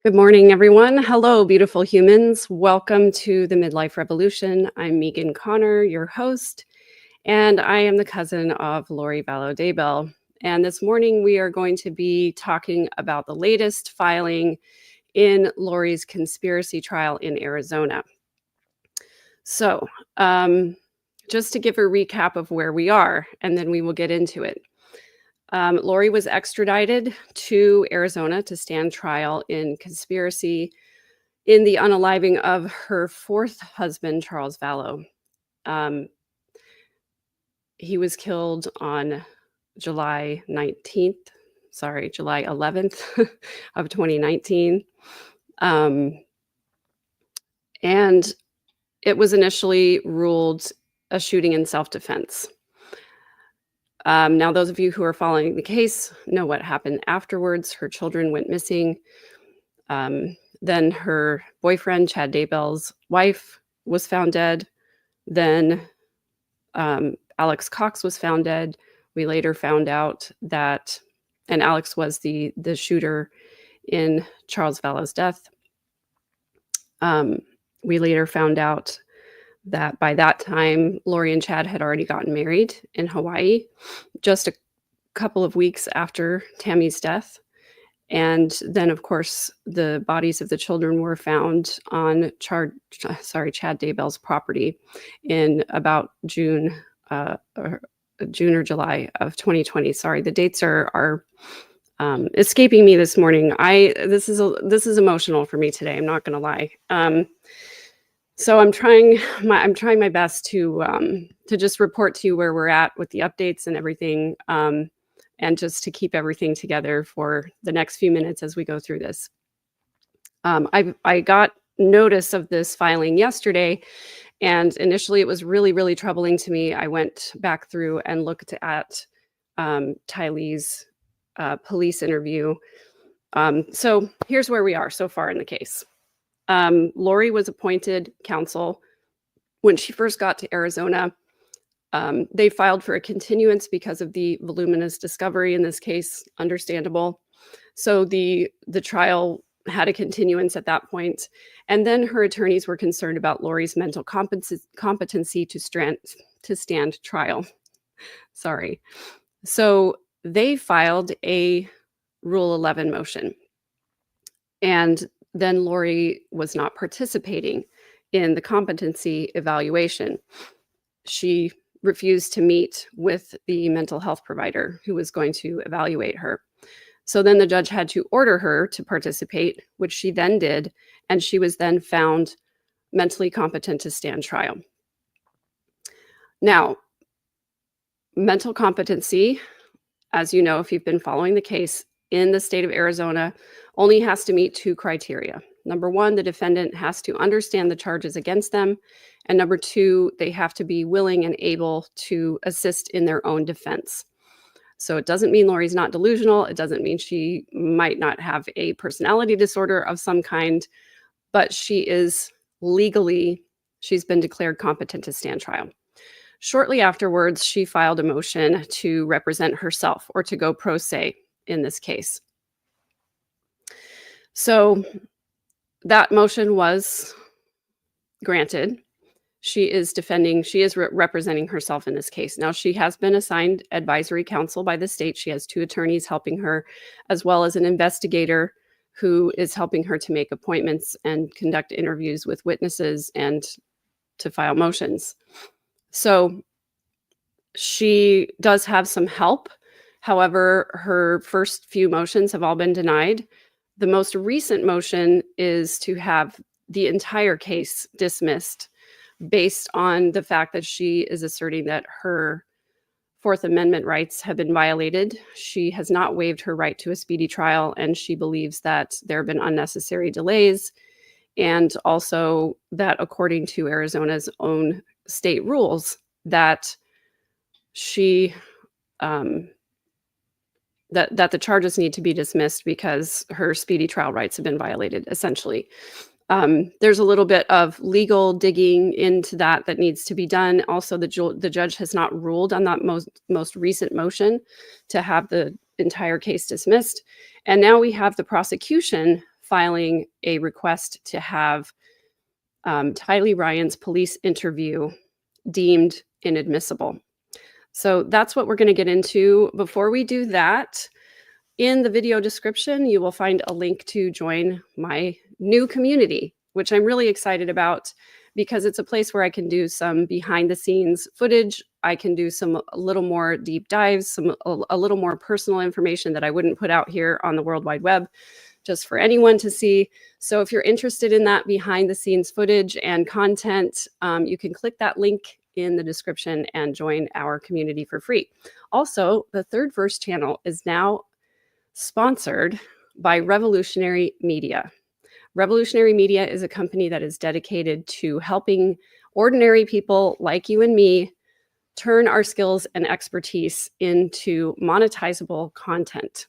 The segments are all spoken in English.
Good morning, everyone. Hello, beautiful humans. Welcome to the Midlife Revolution. I'm Megan Connor, your host, and I am the cousin of Lori Vallow Daybell. And this morning we are going to be talking about the latest filing in Lori's conspiracy trial in Arizona. So, just to give a recap of where we are, and then we will get into it. Lori was extradited to Arizona to stand trial in conspiracy in the unaliving of her fourth husband, Charles Vallow. He was killed on July 11th of 2019. And it was initially ruled a shooting in self-defense. Now, those of you who are following the case know what happened afterwards. Her children went missing. Then her boyfriend, Chad Daybell's wife, was found dead. Then Alex Cox was found dead. We later found out that, and Alex was the shooter in Charles Vallow's death. We later found out that by that time, Lori and Chad had already gotten married in Hawaii, just a couple of weeks after Tammy's death. And then, of course, the bodies of the children were found on Chad Daybell's property in about June or July of 2020. Sorry, the dates are escaping me this morning. This is emotional for me today. I'm not going to lie. So I'm trying my best to just report to you where we're at with the updates and everything, and just to keep everything together for the next few minutes as we go through this. I got notice of this filing yesterday, and initially it was really, really troubling to me. I went back through and looked at Tylee's police interview. So here's where we are so far in the case. Lori was appointed counsel when she first got to Arizona. They filed for a continuance because of the voluminous discovery in this case, understandable. So the trial had a continuance at that point. And then her attorneys were concerned about Lori's mental competency to stand trial. Sorry. So they filed a Rule 11 motion. And then Lori was not participating in the competency evaluation. She refused to meet with the mental health provider who was going to evaluate her. So then the judge had to order her to participate, which she then did, and she was then found mentally competent to stand trial. Now, mental competency, as you know, if you've been following the case in the state of Arizona, only has to meet two criteria. Number one, the defendant has to understand the charges against them. And number two, they have to be willing and able to assist in their own defense. So it doesn't mean Lori's not delusional. It doesn't mean she might not have a personality disorder of some kind, but she's been declared competent to stand trial. Shortly afterwards, she filed a motion to represent herself or to go pro se in this case. So that motion was granted. She is representing herself in this case. Now, she has been assigned advisory counsel by the state. She has two attorneys helping her, as well as an investigator who is helping her to make appointments and conduct interviews with witnesses and to file motions. So she does have some help. However, her first few motions have all been denied. The most recent motion is to have the entire case dismissed based on the fact that she is asserting that her Fourth Amendment rights have been violated. She has not waived her right to a speedy trial, and she believes that there have been unnecessary delays, and also that according to Arizona's own state rules, that that the charges need to be dismissed because her speedy trial rights have been violated, essentially. There's a little bit of legal digging into that needs to be done. Also, the judge has not ruled on that most recent motion to have the entire case dismissed. And now we have the prosecution filing a request to have Tylee Ryan's police interview deemed inadmissible. So that's what we're going to get into. Before we do that, in the video description, you will find a link to join my new community, which I'm really excited about because it's a place where I can do some behind the scenes footage. I can do a little more deep dives, a little more personal information that I wouldn't put out here on the World Wide Web just for anyone to see. So if you're interested in that behind the scenes footage and content, you can click that link in the description and join our community for free. Also, the Third Verse channel is now sponsored by Revolutionary Media. Revolutionary Media is a company that is dedicated to helping ordinary people like you and me turn our skills and expertise into monetizable content.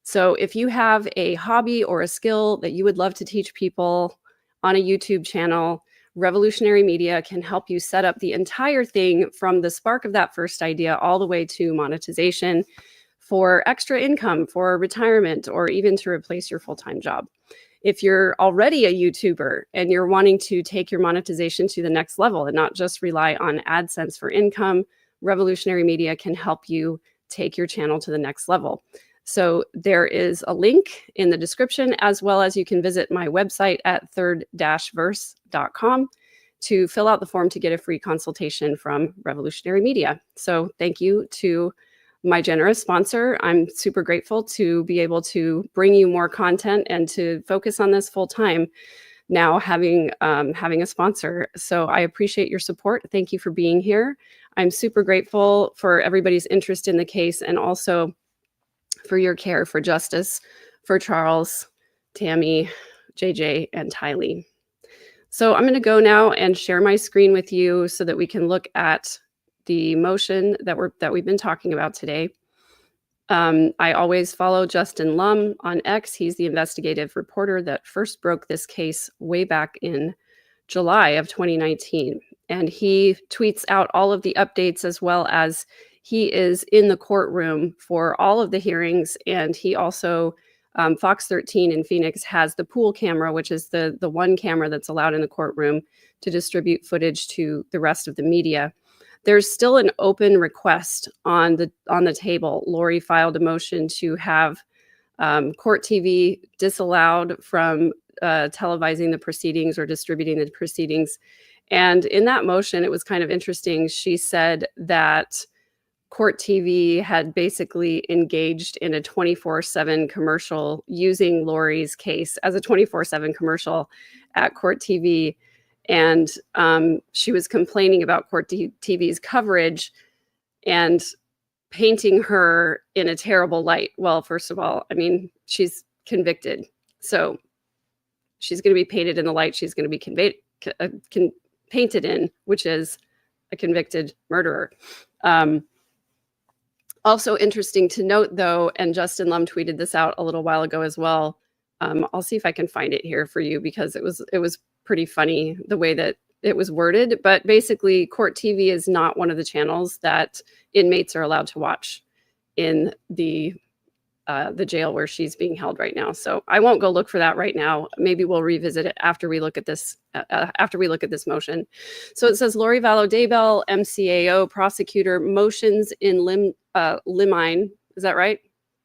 So if you have a hobby or a skill that you would love to teach people on a YouTube channel, Revolutionary Media can help you set up the entire thing from the spark of that first idea all the way to monetization for extra income, for retirement, or even to replace your full-time job. If you're already a YouTuber and you're wanting to take your monetization to the next level and not just rely on AdSense for income, Revolutionary Media can help you take your channel to the next level. So there is a link in the description, as well as you can visit my website at third-verse.com to fill out the form to get a free consultation from Revolutionary Media. So thank you to my generous sponsor. I'm super grateful to be able to bring you more content and to focus on this full time now, having a sponsor. So I appreciate your support. Thank you for being here. I'm super grateful for everybody's interest in the case and also for your care for justice for Charles, Tammy, JJ, and Tylee. So I'm going to go now and share my screen with you so that we can look at the motion that we've been talking about today. I always follow Justin Lum on X. He's the investigative reporter that first broke this case way back in July of 2019. And he tweets out all of the updates, as well as he is in the courtroom for all of the hearings. And he also, Fox 13 in Phoenix has the pool camera, which is the one camera that's allowed in the courtroom to distribute footage to the rest of the media. There's still an open request on the table. Lori filed a motion to have court TV disallowed from televising the proceedings or distributing the proceedings. And in that motion, it was kind of interesting. She said that court TV had basically engaged in a 24/7 commercial using Lori's case as a 24/7 commercial at court TV. And she was complaining about court TV's coverage and painting her in a terrible light. Well, first of all, I mean, she's convicted. So she's going to be painted in the light she's going to be painted in, which is a convicted murderer. Also interesting to note, though, and Justin Lum tweeted this out a little while ago as well. I'll see if I can find it here for you because it was pretty funny the way that it was worded. But basically, court TV is not one of the channels that inmates are allowed to watch in the jail where she's being held right now. So I won't go look for that right now. Maybe we'll revisit it after we look at this motion. So it says Lori Vallow Daybell, MCAO prosecutor, motions in limine. Is that right?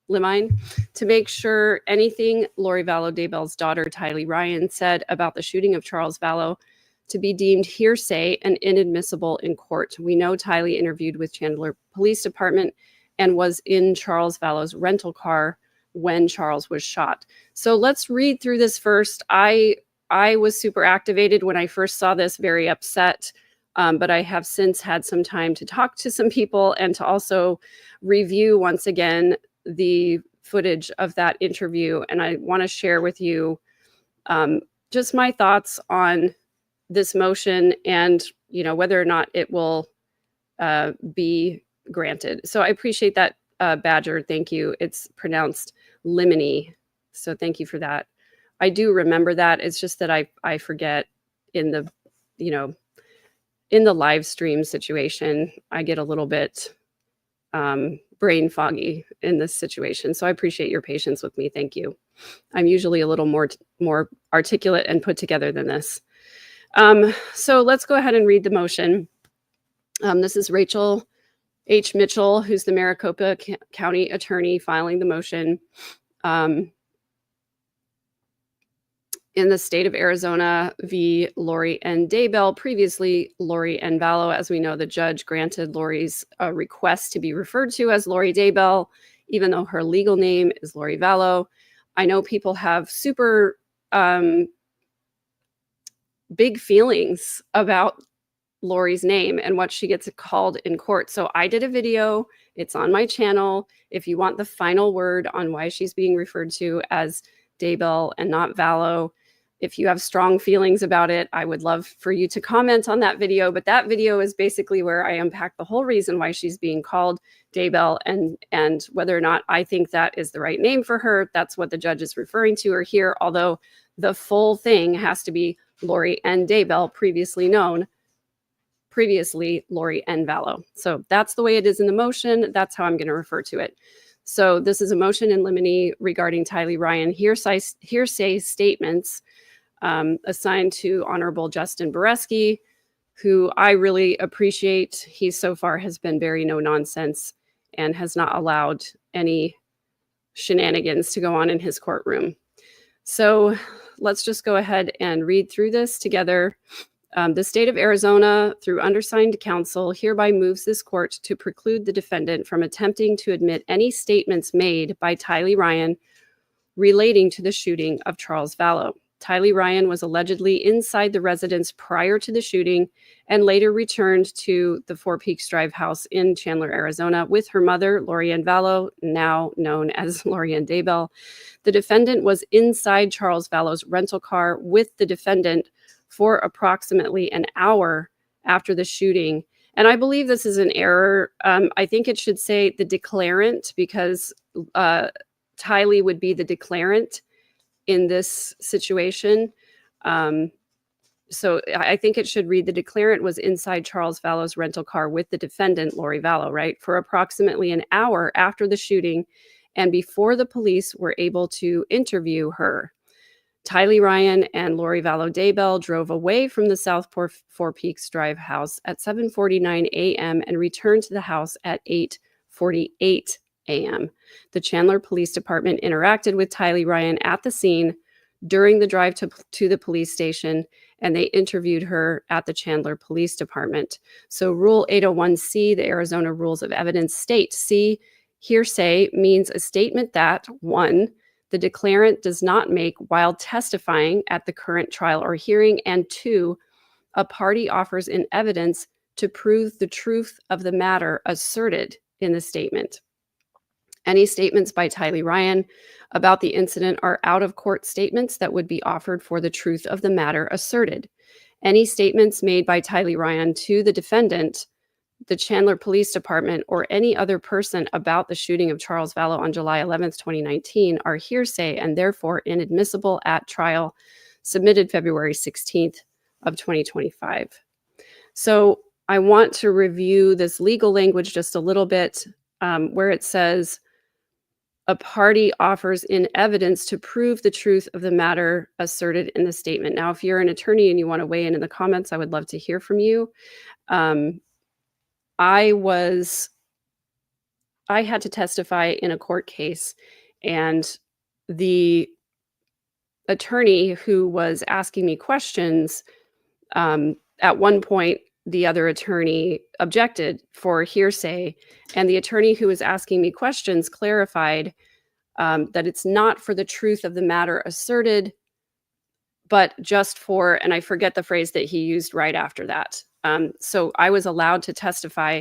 Limine, to make sure anything Lori Vallow Daybell's daughter, Tylee Ryan, said about the shooting of Charles Vallow to be deemed hearsay and inadmissible in court. We know Tylee interviewed with Chandler Police Department and was in Charles Vallow's rental car when Charles was shot. So let's read through this first. I was super activated when I first saw this, very upset. But I have since had some time to talk to some people and to also review once again the footage of that interview. And I want to share with you just my thoughts on this motion and, whether or not it will be granted. So I appreciate that, Badger. Thank you. It's pronounced limine. So thank you for that. I do remember that. It's just that I forget in the, in the live stream situation, I get a little bit brain foggy in this situation. So I appreciate your patience with me. Thank you. I'm usually a little more articulate and put together than this. So let's go ahead and read the motion. This is Rachel H. Mitchell, who's the Maricopa County Attorney, filing the motion. In the state of Arizona v. Lori N. Daybell, previously Lori N. Vallow. As we know, the judge granted Lori's request to be referred to as Lori Daybell, even though her legal name is Lori Vallow. I know people have super big feelings about Lori's name and what she gets called in court. So I did a video. It's on my channel. If you want the final word on why she's being referred to as Daybell and not Vallow, if you have strong feelings about it, I would love for you to comment on that video. But that video is basically where I unpack the whole reason why she's being called Daybell and whether or not I think that is the right name for her. That's what the judge is referring to her here, although the full thing has to be Lori N. Daybell, previously Lori N. Vallow. So that's the way it is in the motion. That's how I'm going to refer to it. So this is a motion in limine regarding Tylee Ryan hearsay statements assigned to Honorable Justin Boreski, who I really appreciate. He so far has been very no nonsense and has not allowed any shenanigans to go on in his courtroom. So let's just go ahead and read through this together. The state of Arizona, through undersigned counsel, hereby moves this court to preclude the defendant from attempting to admit any statements made by Tylee Ryan relating to the shooting of Charles Vallow. Tylee Ryan was allegedly inside the residence prior to the shooting and later returned to the Four Peaks Drive house in Chandler, Arizona, with her mother, Lori Ann Vallow, now known as Lori Ann Daybell. The defendant was inside Charles Vallow's rental car with the defendant for approximately an hour after the shooting. And I believe this is an error. I think it should say the declarant, because Tylee would be the declarant in this situation. So I think it should read the declarant was inside Charles Vallow's rental car with the defendant, Lori Vallow, right, for approximately an hour after the shooting and before the police were able to interview her. Tylee Ryan and Lori Vallow Daybell drove away from the South Four Peaks Drive house at 7:49 a.m. and returned to the house at 8:48 a.m. The Chandler Police Department interacted with Tylee Ryan at the scene during the drive to the police station, and they interviewed her at the Chandler Police Department. So Rule 801C, the Arizona Rules of Evidence, state, C, hearsay means a statement that, 1, the declarant does not make while testifying at the current trial or hearing, and 2, a party offers in evidence to prove the truth of the matter asserted in the statement. Any statements by Tylee Ryan about the incident are out-of-court statements that would be offered for the truth of the matter asserted. Any statements made by Tylee Ryan to the defendant, the Chandler Police Department, or any other person about the shooting of Charles Vallow on July 11th, 2019 are hearsay and therefore inadmissible at trial, submitted February 16th of 2025. So I want to review this legal language just a little bit, where it says a party offers in evidence to prove the truth of the matter asserted in the statement. Now, if you're an attorney and you want to weigh in the comments, I would love to hear from you. I had to testify in a court case, and the attorney who was asking me questions, at one point, the other attorney objected for hearsay, and the attorney who was asking me questions clarified that it's not for the truth of the matter asserted, but just for, and I forget the phrase that he used right after that. So I was allowed to testify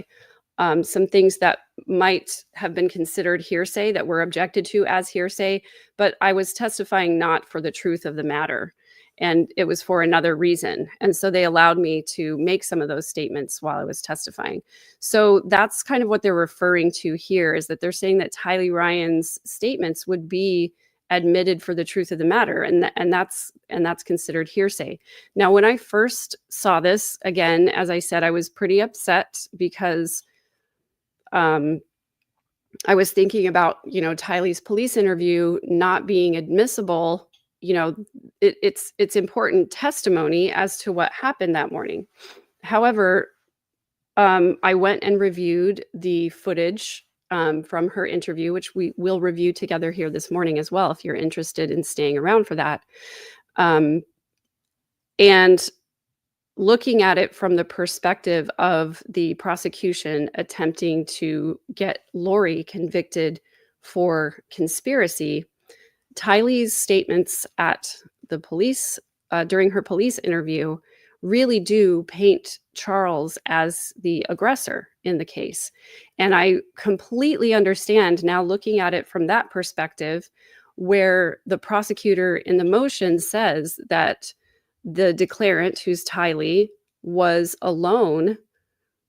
some things that might have been considered hearsay that were objected to as hearsay, but I was testifying not for the truth of the matter, and it was for another reason. And so they allowed me to make some of those statements while I was testifying. So that's kind of what they're referring to here, is that they're saying that Tylee Ryan's statements would be admitted for the truth of the matter, and that's considered hearsay. Now, when I first saw this, again, as I said, I was pretty upset because I was thinking about, Tylee's police interview not being admissible. It's important testimony as to what happened that morning. However, I went and reviewed the footage from her interview, which we will review together here this morning as well, if you're interested in staying around for that. And looking at it from the perspective of the prosecution attempting to get Lori convicted for conspiracy, Tylee's statements at the police during her police interview really do paint Charles as the aggressor in the case. And I completely understand now, looking at it from that perspective, where the prosecutor in the motion says that the declarant, who's Tylee, was alone.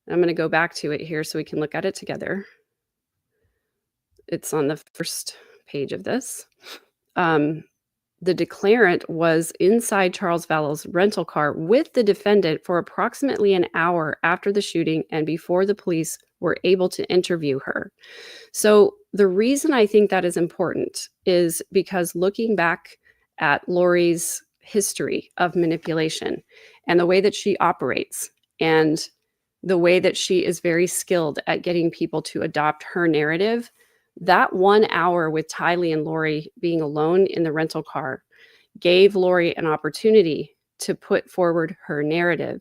I'm going to go back to it here so we can look at it together. It's on the first page of this. The declarant was inside Charles Vallow's rental car with the defendant for approximately an hour after the shooting and before the police were able to interview her. So the reason I think that is important is because looking back at Lori's history of manipulation and the way that she operates and the way that she is very skilled at getting people to adopt her narrative, that 1 hour with Tylee and Lori being alone in the rental car gave Lori an opportunity to put forward her narrative.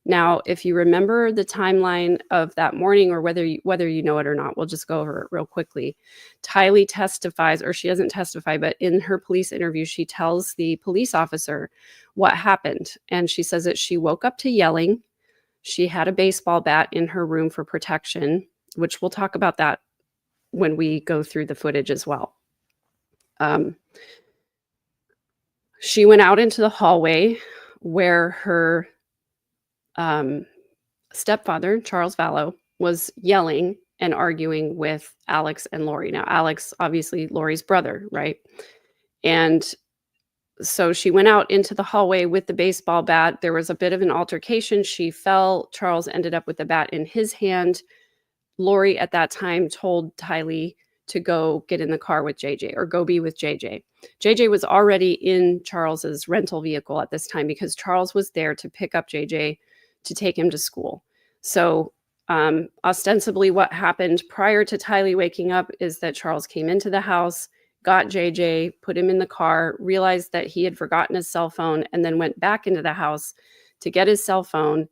Now, if you remember the timeline of that morning, or whether you know it or not, we'll just go over it real quickly. Tylee testifies, or she doesn't testify, but in her police interview, she tells the police officer what happened. And she says that she woke up to yelling. She had a baseball bat in her room for protection, which we'll talk about that when we go through the footage as well. She went out into the hallway where her stepfather, Charles Vallow, was yelling and arguing with Alex and Lori. Now, Alex, obviously Lori's brother, right? And so she went out into the hallway with the baseball bat. There was a bit of an altercation. She fell. Charles ended up with the bat in his hand. Lori at that time told Tylee to go get in the car with JJ, or go be with JJ. JJ was already in Charles's rental vehicle at this time because Charles was there to pick up JJ to take him to school. So ostensibly what happened prior to Tylee waking up is that Charles came into the house, got JJ, put him in the car, realized that he had forgotten his cell phone, and then went back into the house to get his cell phone.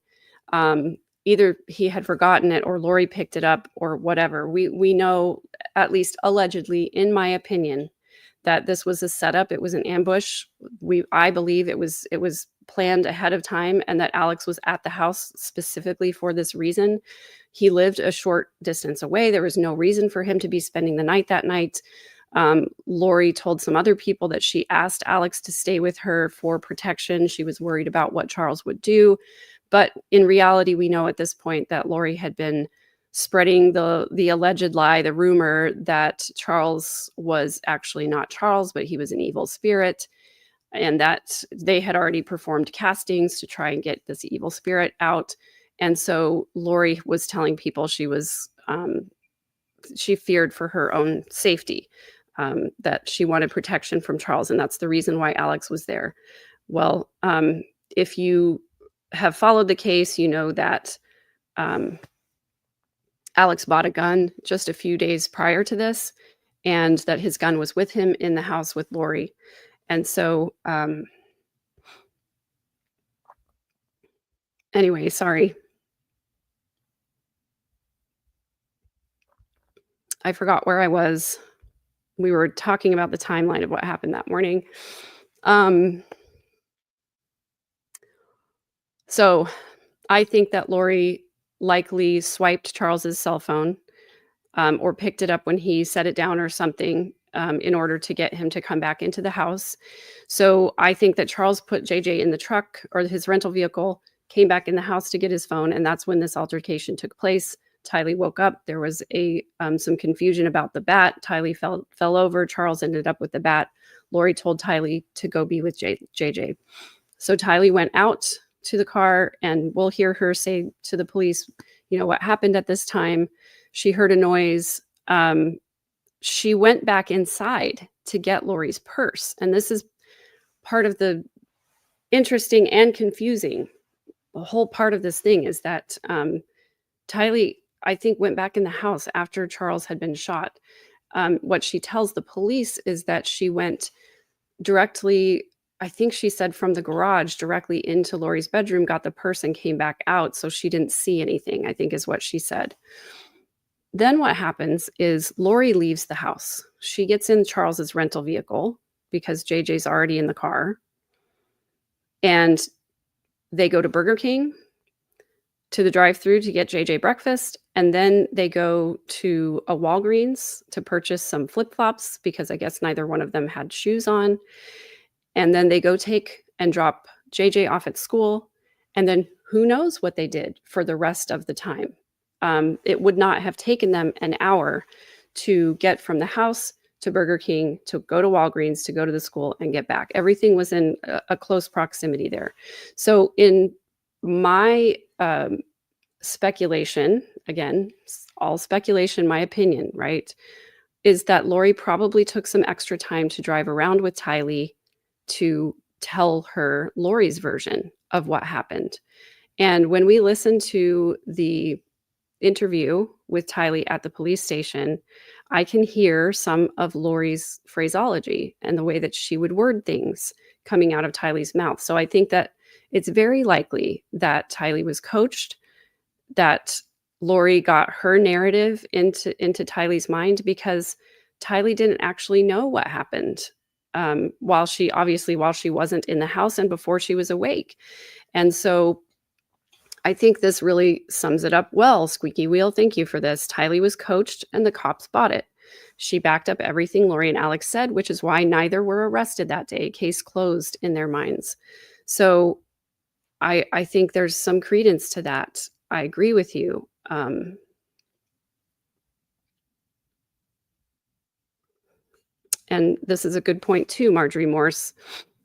Either he had forgotten it or Lori picked it up or whatever. We know, at least allegedly, in my opinion, that this was a setup. It was an ambush. I believe it was planned ahead of time, and that Alex was at the house specifically for this reason. He lived a short distance away. There was no reason for him to be spending the night that night. Lori told some other people that she asked Alex to stay with her for protection. She was worried about what Charles would do. But in reality, we know at this point that Lori had been spreading the alleged lie, the rumor that Charles was actually not Charles, but he was an evil spirit, and that they had already performed castings to try and get this evil spirit out. And so Lori was telling people she feared for her own safety, that she wanted protection from Charles, and that's the reason why Alex was there. Well, if you have followed the case, you know that Alex bought a gun just a few days prior to this, and that his gun was with him in the house with Lori. And so anyway, sorry. I forgot where I was. We were talking about the timeline of what happened that morning. So I think that Lori likely swiped Charles's cell phone, or picked it up when he set it down or something, in order to get him to come back into the house. So I think that Charles put JJ in the truck, or his rental vehicle, came back in the house to get his phone, and that's when this altercation took place. Tylee woke up. There was some confusion about the bat. Tylee fell over. Charles ended up with the bat. Lori told Tylee to go be with JJ. So Tylee went out to the car, and we'll hear her say to the police, what happened at this time. She heard a noise. she went back inside to get Lori's purse. And this is part of the interesting and confusing. The whole part of this thing is that Tylee, I think, went back in the house after Charles had been shot. What she tells the police is that she went directly, I think she said from the garage directly into Lori's bedroom, got the purse and came back out. So she didn't see anything, I think is what she said. Then what happens is Lori leaves the house. She gets in Charles's rental vehicle because JJ's already in the car. And they go to Burger King, to the drive-thru to get JJ breakfast. And then they go to a Walgreens to purchase some flip-flops because I guess neither one of them had shoes on. And then they go take and drop JJ off at school. And then who knows what they did for the rest of the time. It would not have taken them an hour to get from the house to Burger King, to go to Walgreens, to go to the school and get back. Everything was in a close proximity there. So in my speculation, again, all speculation, my opinion, right, is that Lori probably took some extra time to drive around with Tylee to tell her Lori's version of what happened. And when we listened to the interview with Tylee at the police station, I can hear some of Lori's phraseology and the way that she would word things coming out of Tylee's mouth. So I think that it's very likely that Tylee was coached, that Lori got her narrative into Tylee's mind, because Tylee didn't actually know what happened while she wasn't in the house and before she was awake. And so I think this really sums it up well. Squeaky wheel, thank you for this. Tylee was coached and the cops bought it. She backed up everything Lori and Alex said, which is why neither were arrested that day. Case closed in their minds. So I think there's some credence to that. I agree with you. And this is a good point too, Marjorie Morse.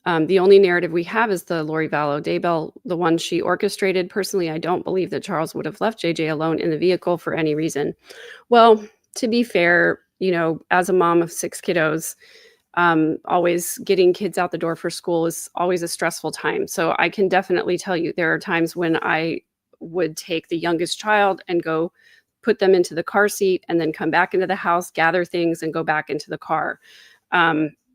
The only narrative we have is the Lori Vallow Daybell, the one she orchestrated. Personally, I don't believe that Charles would have left JJ alone in the vehicle for any reason. Well, to be fair, as a mom of 6 kiddos, always getting kids out the door for school is always a stressful time. So I can definitely tell you there are times when I would take the youngest child and go put them into the car seat and then come back into the house, gather things and go back into the car.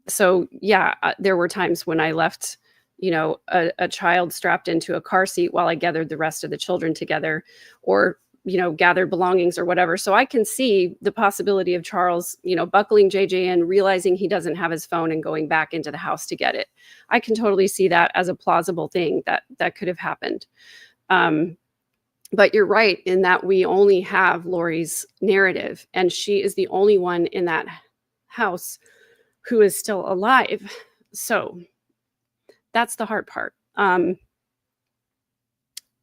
So yeah, there were times when I left, a child strapped into a car seat while I gathered the rest of the children together, or, gathered belongings or whatever. So I can see the possibility of Charles, buckling JJ in, realizing he doesn't have his phone and going back into the house to get it. I can totally see that as a plausible thing that could have happened. But you're right in that we only have Lori's narrative, and she is the only one in that house who is still alive. So that's the hard part.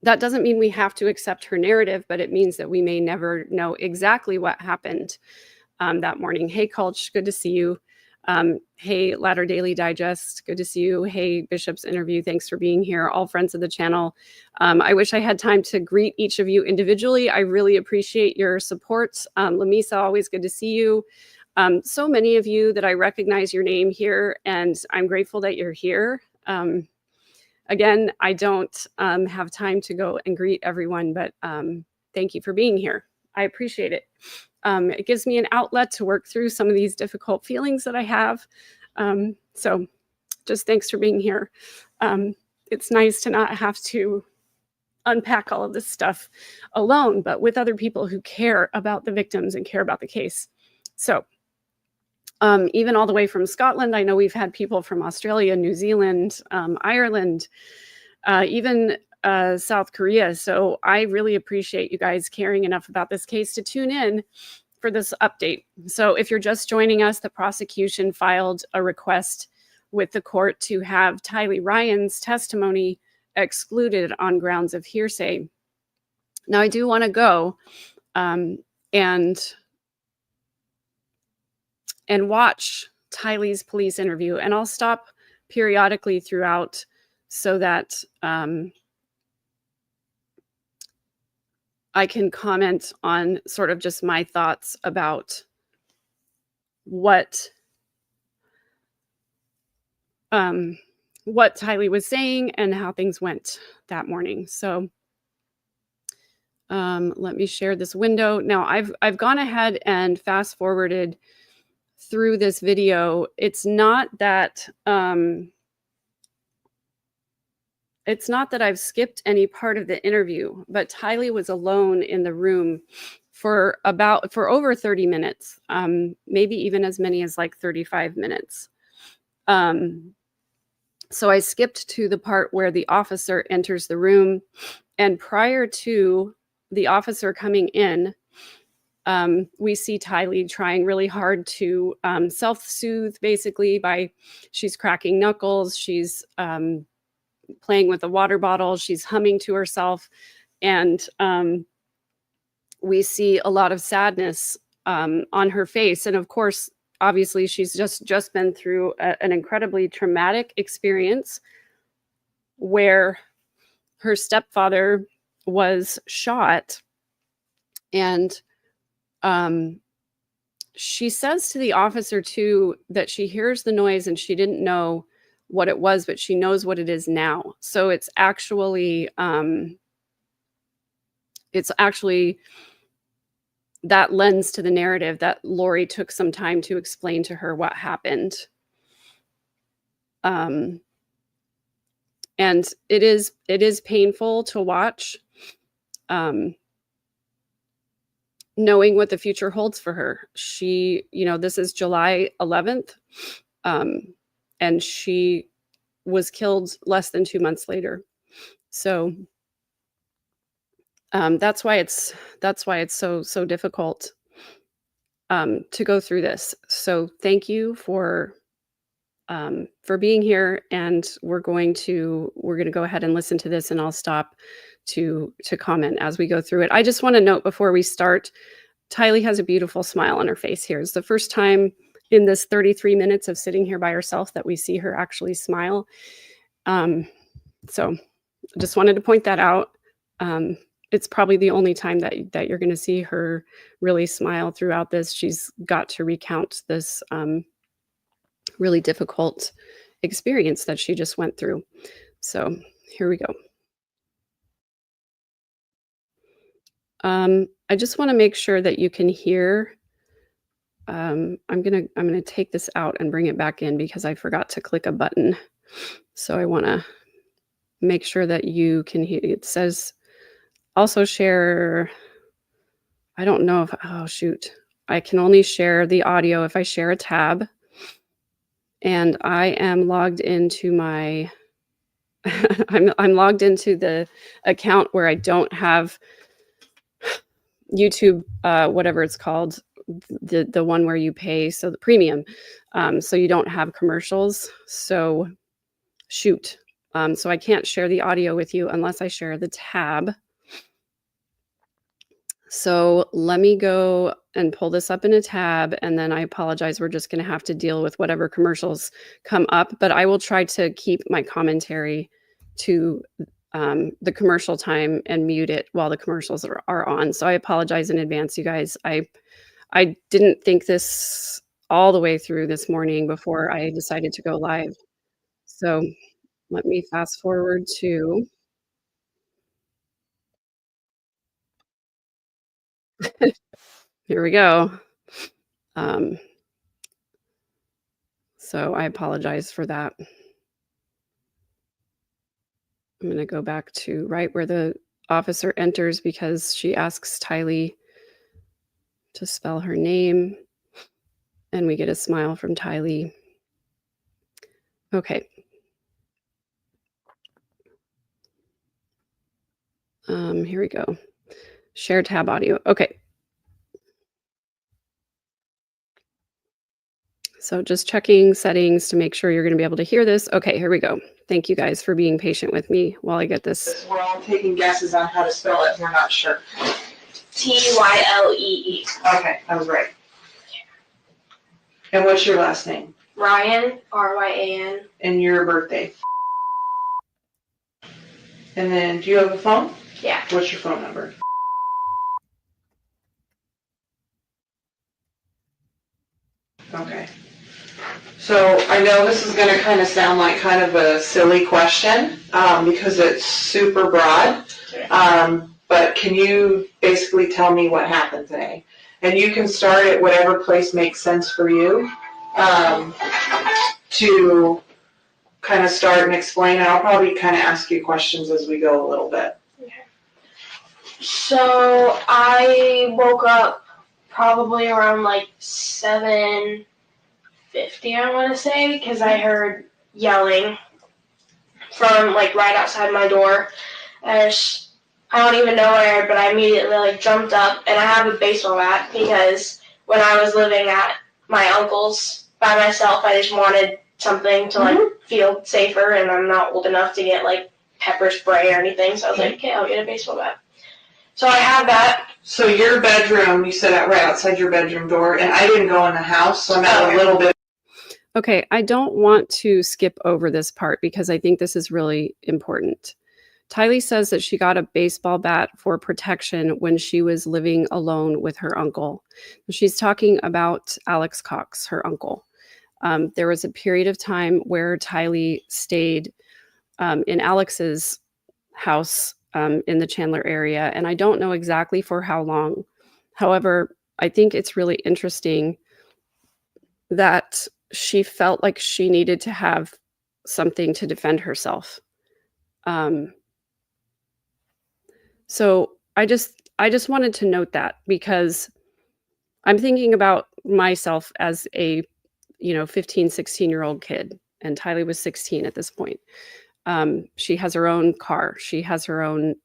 That doesn't mean we have to accept her narrative, but it means that we may never know exactly what happened that morning. Hey, Culch, good to see you. Hey, Latter Daily Digest, good to see you. Hey, Bishop's Interview, thanks for being here. All friends of the channel. I wish I had time to greet each of you individually. I really appreciate your support. Lamisa, always good to see you. So many of you that I recognize your name here, and I'm grateful that you're here. Again, I don't have time to go and greet everyone, but thank you for being here. I appreciate it. It gives me an outlet to work through some of these difficult feelings that I have. So just thanks for being here. It's nice to not have to unpack all of this stuff alone, but with other people who care about the victims and care about the case. So even all the way from Scotland, I know we've had people from Australia, New Zealand, Ireland, even South Korea. So I really appreciate you guys caring enough about this case to tune in for this update. So if you're just joining us, the prosecution filed a request with the court to have Tylee Ryan's testimony excluded on grounds of hearsay. Now, I do want to go and watch Tylee's police interview, and I'll stop periodically throughout so that I can comment on sort of just my thoughts about what Tylee was saying and how things went that morning. So let me share this window. Now I've gone ahead and fast forwarded through this video. It's not that I've skipped any part of the interview, but Tylee was alone in the room for over 30 minutes, maybe even as many as like 35 minutes. So I skipped to the part where the officer enters the room, and prior to the officer coming in, we see Tylee trying really hard to self-soothe, basically, she's cracking knuckles, she's playing with a water bottle, she's humming to herself, and we see a lot of sadness on her face. And of course, obviously, she's just been through an incredibly traumatic experience where her stepfather was shot. And she says to the officer, too, that she hears the noise and she didn't know what it was, but she knows what it is now. So it's actually that lends to the narrative that Lori took some time to explain to her what happened. And it is painful to watch, knowing what the future holds for her. She, this is July 11th, and she was killed less than 2 months later. So that's why it's so difficult to go through this. So thank you for being here, and we're going to go ahead and listen to this, and I'll stop to comment as we go through it. I just want to note before we start, Tylee has a beautiful smile on her face here. It's the first time in this 33 minutes of sitting here by herself that we see her actually smile. So just wanted to point that out. It's probably the only time that you're going to see her really smile throughout this. She's got to recount this really difficult experience that she just went through. So here we go. I just want to make sure that you can hear. I'm gonna take this out and bring it back in because I forgot to click a button. So I want to make sure that you can hear. It says also share. I don't know if, oh shoot, I can only share the audio if I share a tab. And I am logged into my, I'm logged into the account where I don't have YouTube, whatever it's called, the one where you pay, so the premium, so you don't have commercials. So shoot, so I can't share the audio with you unless I share the tab. So let me go and pull this up in a tab, and then I apologize. We're just going to have to deal with whatever commercials come up, but I will try to keep my commentary to the commercial time and mute it while the commercials are on. So I apologize in advance, you guys. I didn't think this all the way through this morning before I decided to go live. So let me fast forward to. Here we go. So I apologize for that. I'm going to go back to right where the officer enters because she asks Tylee to spell her name, and we get a smile from Tylee. Okay. Here we go. Share tab audio. Okay. So just checking settings to make sure you're going to be able to hear this. Okay, here we go. Thank you guys for being patient with me while I get this. We're all taking guesses on how to spell it. We're not sure. Tylee. Okay, I was right. And what's your last name? Ryan, Ryan. And your birthday? And then, do you have a phone? Yeah. What's your phone number? So I know this is gonna kind of sound like kind of a silly question, because it's super broad. But can you basically tell me what happened today? And you can start at whatever place makes sense for you, to kind of start and explain. And I'll probably kind of ask you questions as we go a little bit. So I woke up probably around like 7:50, I want to say, because I heard yelling from like right outside my door. And I don't even know what I heard, but I immediately like jumped up, and I have a baseball bat because when I was living at my uncle's by myself, I just wanted something to like feel safer, and I'm not old enough to get like pepper spray or anything. So I was like, okay, I'll get a baseball bat. So I have that. So your bedroom, you said that right outside your bedroom door, and I didn't go in the house, so I'm at a little bit. Okay, I don't want to skip over this part because I think this is really important. Tylee says that she got a baseball bat for protection when she was living alone with her uncle. She's talking about Alex Cox, her uncle. There was a period of time where Tylee stayed in Alex's house in the Chandler area, and I don't know exactly for how long. However, I think it's really interesting that she felt like she needed to have something to defend herself. So I just wanted to note that because I'm thinking about myself as a 15, 16-year-old kid, and Tylee was 16 at this point. She has her own car. She has her own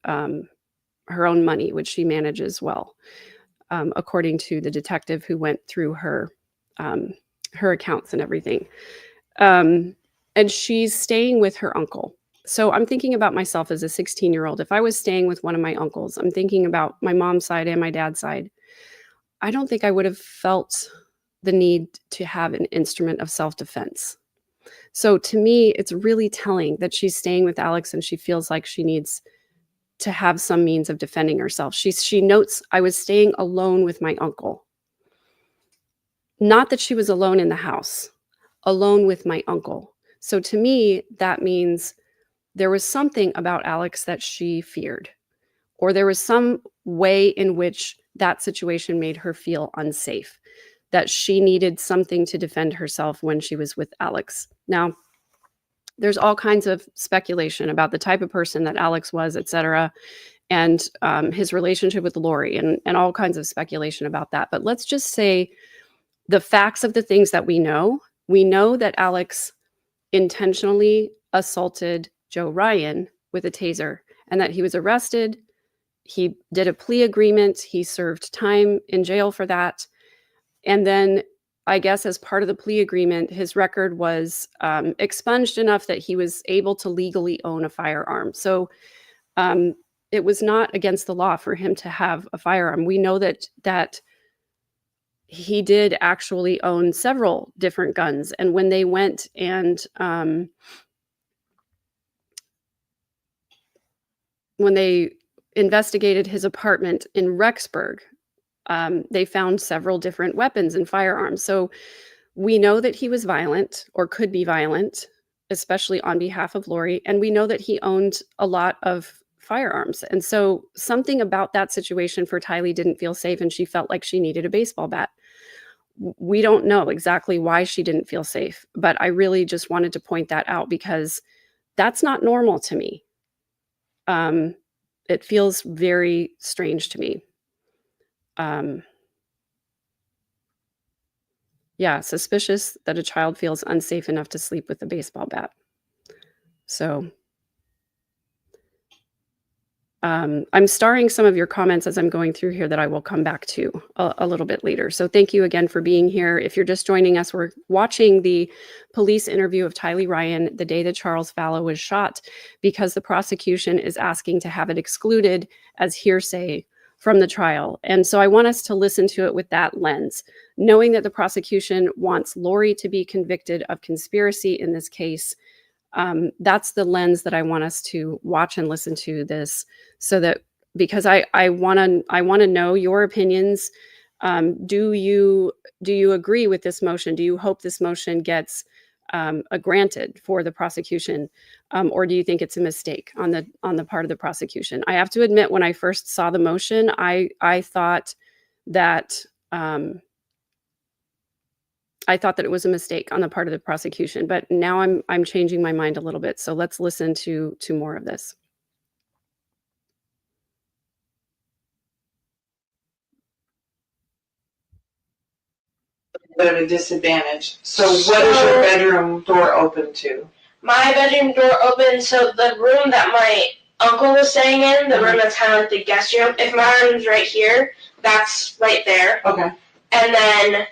money, which she manages well, according to the detective who went through her accounts and everything. And she's staying with her uncle. So I'm thinking about myself as a 16-year-old. If I was staying with one of my uncles, I'm thinking about my mom's side and my dad's side. I don't think I would have felt the need to have an instrument of self-defense. So to me, it's really telling that she's staying with Alex and she feels like she needs to have some means of defending herself. She notes, I was staying alone with my uncle. Not that she was alone in the house, alone with my uncle. So to me, that means there was something about Alex that she feared, or there was some way in which that situation made her feel unsafe, that she needed something to defend herself when she was with Alex. Now, there's all kinds of speculation about the type of person that Alex was, etc., and his relationship with Lori, and all kinds of speculation about that. But let's just say the facts of the things that we know that Alex intentionally assaulted Joe Ryan with a taser, and that he was arrested. He did a plea agreement. He served time in jail for that. And then I guess as part of the plea agreement, his record was expunged enough that he was able to legally own a firearm. So it was not against the law for him to have a firearm. We know that he did actually own several different guns. And when they went and when they investigated his apartment in Rexburg, they found several different weapons and firearms. So we know that he was violent or could be violent, especially on behalf of Lori. And we know that he owned a lot of firearms. And so something about that situation for Tylee didn't feel safe, and she felt like she needed a baseball bat. We don't know exactly why she didn't feel safe, but I really just wanted to point that out because that's not normal to me. It feels very strange to me. Yeah, suspicious that a child feels unsafe enough to sleep with a baseball bat. So I'm starring some of your comments as I'm going through here that I will come back to a little bit later. So thank you again for being here. If you're just joining us, we're watching the police interview of Tylee Ryan the day that Charles Vallow was shot, because the prosecution is asking to have it excluded as hearsay from the trial. And so I want us to listen to it with that lens, knowing that the prosecution wants Lori to be convicted of conspiracy in this case. That's the lens that I want us to watch and listen to this, so that, because I want to know your opinions. Do you agree with this motion? Do you hope this motion gets granted for the prosecution, or do you think it's a mistake on the part of the prosecution? I have to admit, when I first saw the motion, I thought that it was a mistake on the part of the prosecution, but now I'm changing my mind a little bit. So let's listen to more of this. Bit of a disadvantage. So what is your bedroom door open to? My bedroom door open, so the room that my uncle was staying in, the room that's kind of like the guest room, if my room's right here, that's right there. Okay. And then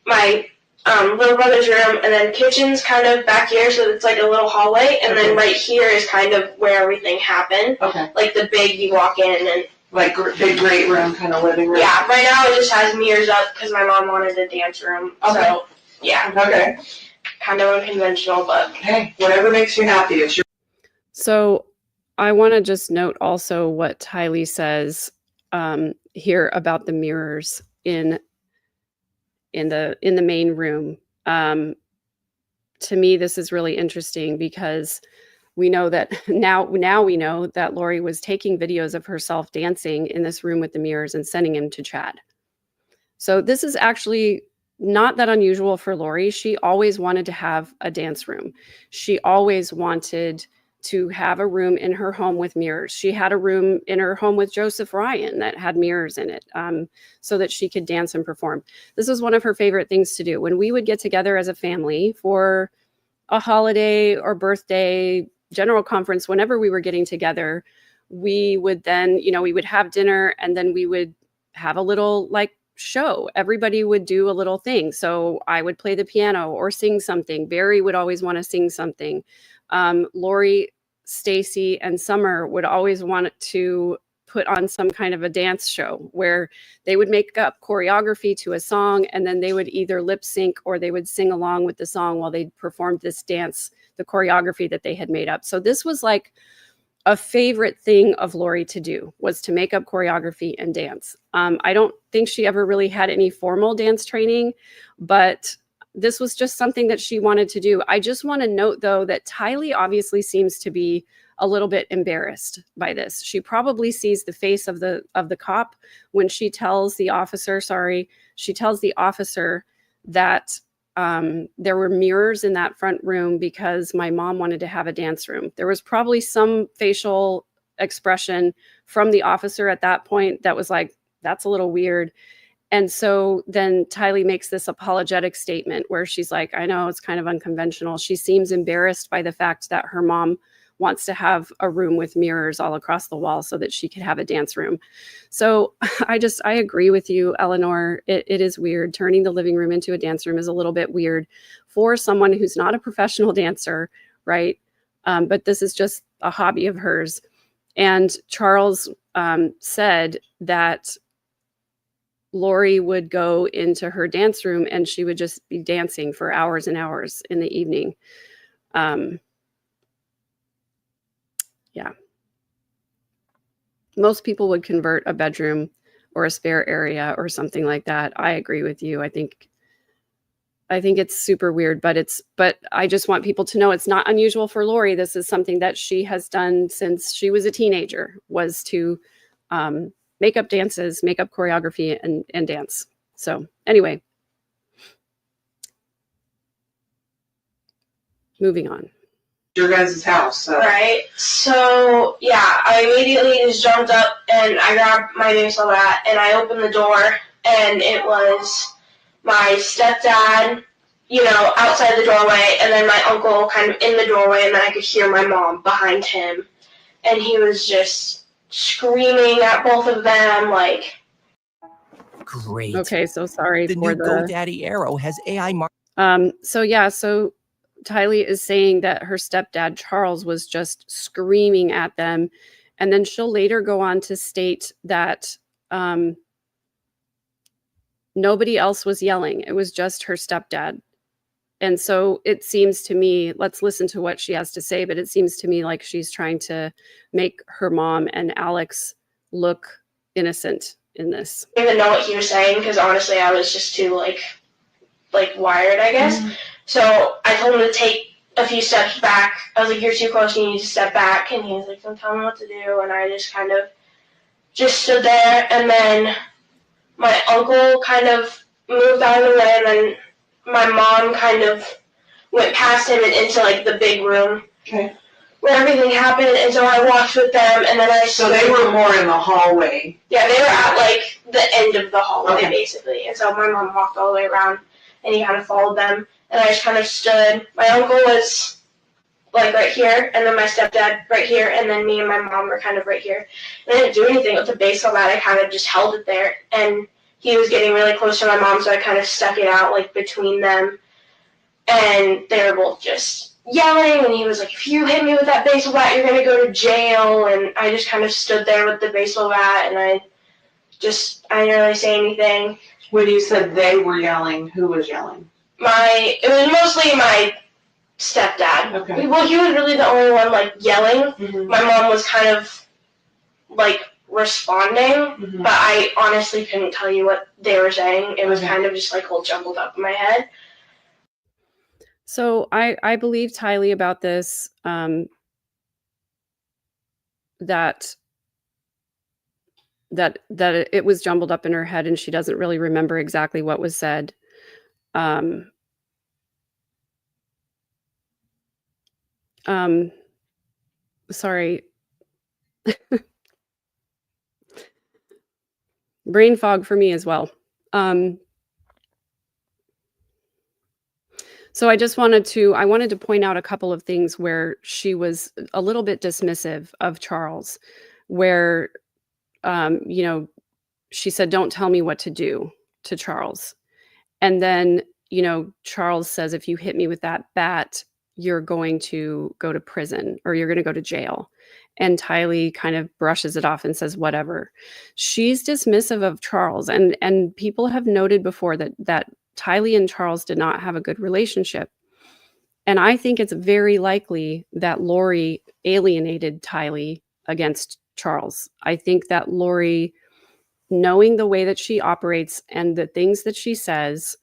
my little brother's room, and then kitchen's kind of back here, so it's like a little hallway, and then right here is kind of where everything happened. Okay. Like the big, you walk in and like big great room, kind of living room. Yeah, right now it just has mirrors up because my mom wanted a dance room. Okay. So yeah. Okay. Kind of unconventional, but hey, whatever makes you happy. It's your. So I want to just note also what Tylee says here about the mirrors in the main room. To me, this is really interesting because we know that now we know that Lori was taking videos of herself dancing in this room with the mirrors and sending them to Chad. So this is actually not that unusual for Lori. She always wanted to have a dance room. She always wanted to have a room in her home with mirrors. She had a room in her home with Joseph Ryan that had mirrors in it, so that she could dance and perform. This was one of her favorite things to do. When we would get together as a family for a holiday or birthday, general conference, whenever we were getting together, we would then, we would have dinner and then we would have a little show. Everybody would do a little thing. So I would play the piano or sing something. Barry would always want to sing something. Lori, Stacy, and Summer would always want to put on some kind of a dance show where they would make up choreography to a song, and then they would either lip sync or they would sing along with the song while they performed this dance, the choreography that they had made up. So this was like a favorite thing of Lori to do, was to make up choreography and dance. I don't think she ever really had any formal dance training, but this was just something that she wanted to do. I just want to note, though, that Tylee obviously seems to be a little bit embarrassed by this. She probably sees the face of the cop when she tells the officer, that there were mirrors in that front room because my mom wanted to have a dance room. There was probably some facial expression from the officer at that point that was like, that's a little weird. And so then Tylee makes this apologetic statement where she's like, I know it's kind of unconventional. She seems embarrassed by the fact that her mom wants to have a room with mirrors all across the wall so that she could have a dance room. So I agree with you, Eleanor. It is weird. Turning the living room into a dance room is a little bit weird for someone who's not a professional dancer, right? But this is just a hobby of hers. And Charles said that Lori would go into her dance room and she would just be dancing for hours and hours in the evening. Yeah. Most people would convert a bedroom or a spare area or something like that. I agree with you. I think it's super weird, but I just want people to know it's not unusual for Lori. This is something that she has done since she was a teenager, was to make up dances, make up choreography and dance. So anyway, moving on. Your guys' house. So. Right. So yeah, I immediately just jumped up and I grabbed my baseball bat and I opened the door, and it was my stepdad, outside the doorway, and then my uncle kind of in the doorway, and then I could hear my mom behind him, and he was just screaming at both of them like. Great. Okay, so sorry the for new GoDaddy Arrow has AI. So Tylee is saying that her stepdad, Charles, was just screaming at them. And then she'll later go on to state that nobody else was yelling. It was just her stepdad. And so it seems to me, let's listen to what she has to say, but it seems to me like she's trying to make her mom and Alex look innocent in this? I didn't even know what he was saying because honestly, I was just too like wired, I guess. Mm-hmm. So I told him to take a few steps back. I was like, "You're too close. You need to step back." And he was like, "Don't tell me what to do." And I just kind of just stood there. And then my uncle kind of moved out of the way, and then my mom kind of went past him and into like the big room. Okay. Where everything happened, and so I walked with them, and then So they were more in the hallway. Yeah, they were at like the end of the hallway, Okay. basically. And so my mom walked all the way around, and he kind of followed them, and I just kind of stood. My uncle was like right here, and then my stepdad right here, and then me and my mom were kind of right here. And I didn't do anything with the baseball bat. I kind of just held it there, and he was getting really close to my mom, so I kind of stuck it out like between them, and they were both just yelling, and he was like, "If you hit me with that baseball bat, you're going to go to jail." And I just kind of stood there with the baseball bat, and I didn't really say anything. When you said they were yelling, who was yelling? It was mostly my stepdad. Okay. Well, he was really the only one like yelling. Mm-hmm. My mom was kind of like responding, Mm-hmm. but I honestly couldn't tell you what they were saying. It was Okay. kind of just like all jumbled up in my head. So I believe Tylee about this, that it was jumbled up in her head and she doesn't really remember exactly what was said. Sorry. Brain fog for me as well. So I wanted to point out a couple of things where she was a little bit dismissive of Charles, where, she said, "Don't tell me what to do," to Charles. And then, Charles says, "If you hit me with that bat, you're going to go to prison or you're going to go to jail." And Tylee kind of brushes it off and says, "Whatever." She's dismissive of Charles. And people have noted before that Tylee and Charles did not have a good relationship. And I think it's very likely that Lori alienated Tylee against Charles. I think that Lori, knowing the way that she operates and the things that she says,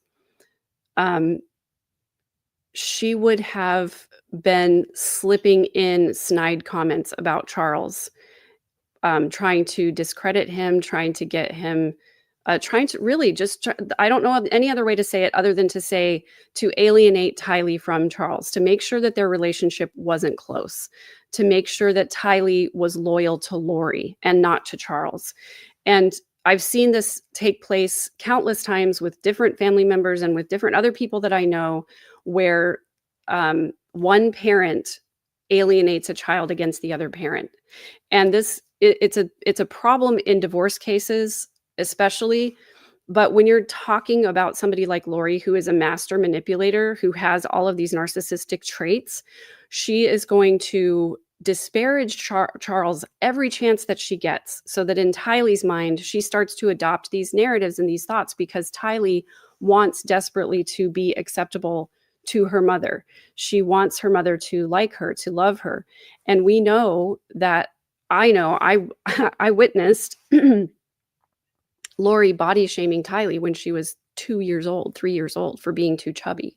she would have been slipping in snide comments about Charles, trying to discredit him, trying to get him, trying to really just, I don't know any other way to say it other than to say, to alienate Tylee from Charles, to make sure that their relationship wasn't close, to make sure that Tylee was loyal to Lori and not to Charles. And I've seen this take place countless times with different family members and with different other people that I know, where one parent alienates a child against the other parent. And it's a problem in divorce cases, especially. But when you're talking about somebody like Lori, who is a master manipulator, who has all of these narcissistic traits, she is going to disparage Charles every chance that she gets, so that in Tylee's mind, she starts to adopt these narratives and these thoughts because Tylee wants desperately to be acceptable to her mother. She wants her mother to like her, to love her. And we know that, I witnessed Lori body shaming Tylee when she was 2 years old, 3 years old, for being too chubby.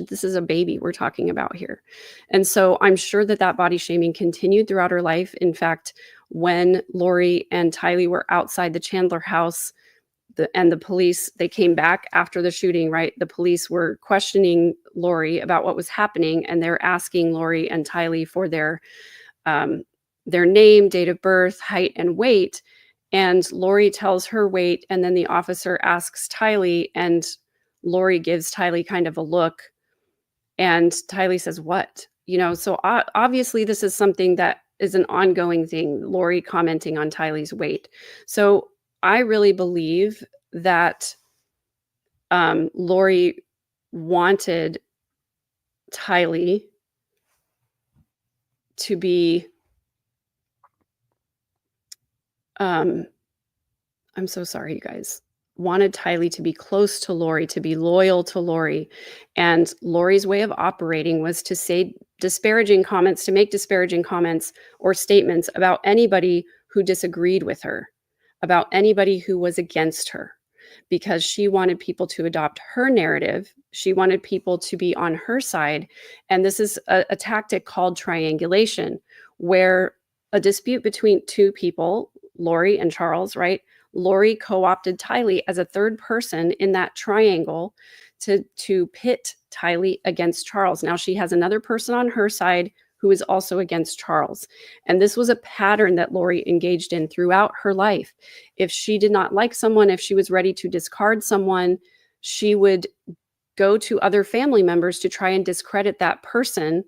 This is a baby we're talking about here. And so I'm sure that body shaming continued throughout her life. In fact, when Lori and Tylee were outside the Chandler house, the police, they came back after the shooting, right? The police were questioning Lori about what was happening, and they're asking Lori and Tylee for their name, date of birth, height, and weight. And Lori tells her weight, and then the officer asks Tylee, and Lori gives Tylee kind of a look, and Tylee says, "What?" So obviously this is something that is an ongoing thing, Lori commenting on Tylee's weight. So I really believe that Lori wanted Tylee to be, I'm so sorry, you guys, wanted Tylee to be close to Lori, to be loyal to Lori. And Lori's way of operating was to say disparaging comments, to make disparaging comments or statements about anybody who disagreed with her. about anybody who was against her, because she wanted people to adopt her narrative. She wanted people to be on her side. And this is a tactic called triangulation, where a dispute between two people, Lori and Charles, right? Lori co-opted Tylee as a third person in that triangle to pit Tylee against Charles. Now she has another person on her side who is also against Charles. And this was a pattern that Lori engaged in throughout her life. If she did not like someone, if she was ready to discard someone, she would go to other family members to try and discredit that person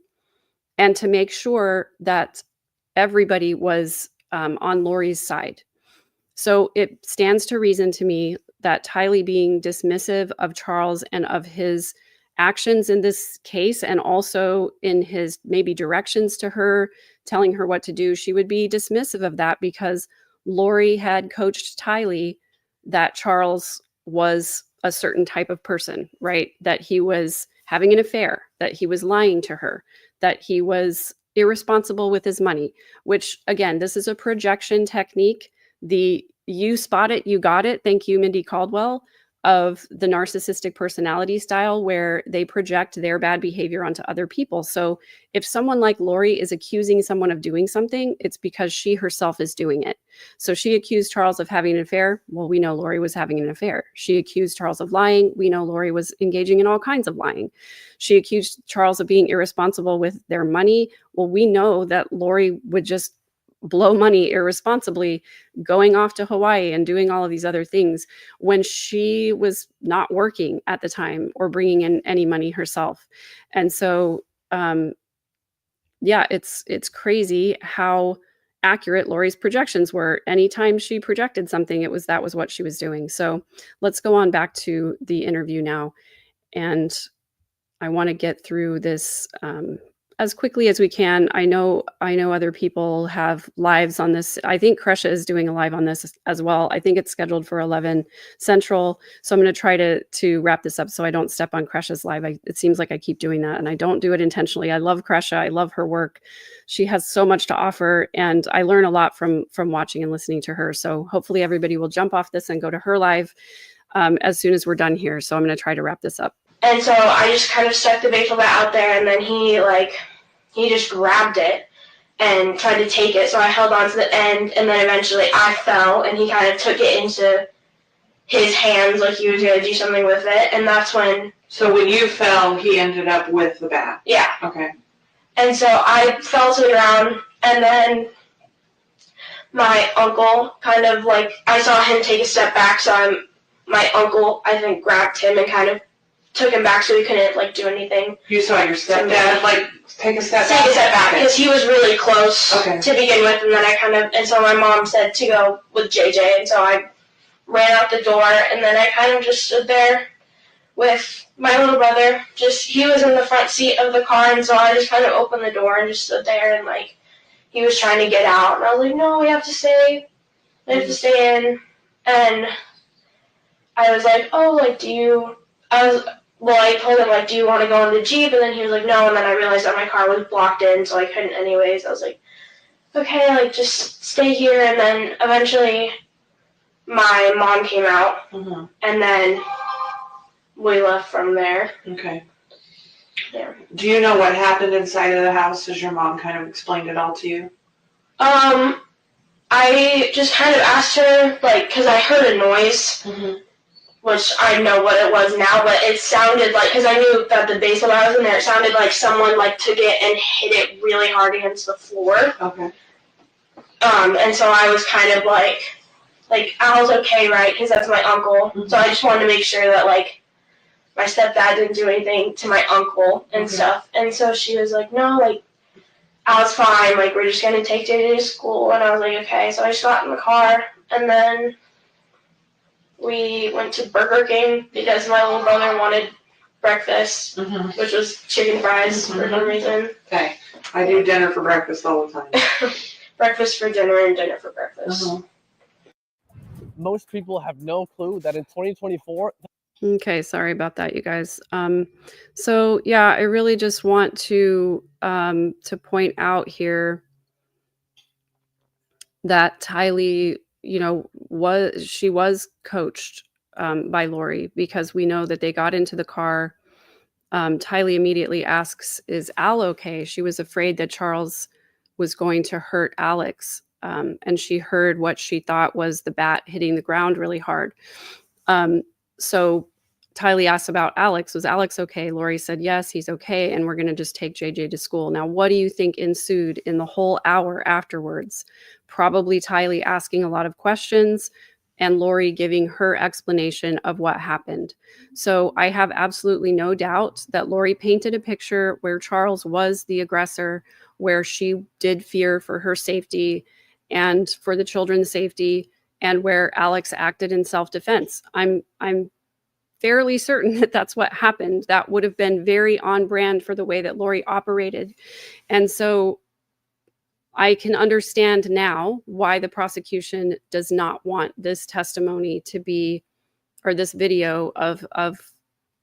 and to make sure that everybody was on Lori's side. So it stands to reason to me that Tylee being dismissive of Charles and of his actions in this case, and also in his maybe directions to her, telling her what to do, she would be dismissive of that because Lori had coached Tylee that Charles was a certain type of person, right? That he was having an affair, that he was lying to her, that he was irresponsible with his money, which again, this is a projection technique. The you spot it, you got it. Thank you, Mindy Caldwell, of the narcissistic personality style, where they project their bad behavior onto other people. So if someone like Lori is accusing someone of doing something, it's because she herself is doing it. So she accused Charles of having an affair. Well, we know Lori was having an affair. She accused Charles of lying. We know Lori was engaging in all kinds of lying. She accused Charles of being irresponsible with their money. Well, we know that Lori would just blow money irresponsibly, going off to Hawaii and doing all of these other things when she was not working at the time or bringing in any money herself. And so, yeah, it's crazy how accurate Lori's projections were. Anytime she projected something, that was what she was doing. So let's go on back to the interview now. And I want to get through this as quickly as we can. I know other people have lives on this. I think Kresha is doing a live on this as well. I think it's scheduled for 11 Central. So I'm going to try to wrap this up so I don't step on Kresha's live. It seems like I keep doing that, and I don't do it intentionally. I love Kresha. I love her work. She has so much to offer, and I learn a lot from watching and listening to her. So hopefully everybody will jump off this and go to her live as soon as we're done here. So I'm going to try to wrap this up. And so I just kind of stuck the baseball bat out there, and then he just grabbed it and tried to take it. So I held on to the end, and then eventually I fell, and he kind of took it into his hands like he was going to do something with it. And that's when... So when you fell, he ended up with the bat? Yeah. Okay. And so I fell to the ground, and then my uncle kind of I saw him take a step back, so my uncle, I think, grabbed him and kind of took him back so he couldn't do anything. You saw your stepdad take a step back? Take a step back, because he was really close to begin with, and then and so my mom said to go with JJ, and so I ran out the door, and then I kind of just stood there with my little brother. He was in the front seat of the car, and so I just kind of opened the door and just stood there, and he was trying to get out, and I was like, no, we have to stay in, and I was like, I told him, do you want to go in the Jeep? And then he was like, no. And then I realized that my car was blocked in, so I couldn't anyways. I was like, okay, just stay here. And then eventually my mom came out, and then we left from there. Okay. Yeah. Do you know what happened inside of the house? Has your mom kind of explained it all to you? I just kind of asked her, because I heard a noise. Which I know what it was now, but it sounded because I knew that the baseball bat was in there, it sounded like someone took it and hit it really hard against the floor. Okay. And so I was kind of Al's okay, right? Because that's my uncle. So I just wanted to make sure that my stepdad didn't do anything to my uncle and stuff. And so she was like, no, Al's fine. We're just gonna take JJ to school. And I was like, okay. So I just got in the car, and then we went to Burger King because my little brother wanted breakfast, which was chicken fries for some reason. Okay. I do dinner for breakfast all the time. Breakfast for dinner and dinner for breakfast. Most people have no clue that in 2024... Okay, sorry about that, you guys. So yeah, I really just want to point out here that Tylee, she was coached by Lori, because we know that they got into the car. Tylee immediately asks, "Is Al okay?" She was afraid that Charles was going to hurt Alex. And she heard what she thought was the bat hitting the ground really hard. So Tylee asked about Alex. Was Alex okay? Lori said, yes, he's okay. And we're going to just take JJ to school. Now, what do you think ensued in the whole hour afterwards? Probably Tylee asking a lot of questions and Lori giving her explanation of what happened. So I have absolutely no doubt that Lori painted a picture where Charles was the aggressor, where she did fear for her safety and for the children's safety, and where Alex acted in self-defense. I'm fairly certain that that's what happened. That would have been very on brand for the way that Lori operated. And so I can understand now why the prosecution does not want this testimony to be, or this video of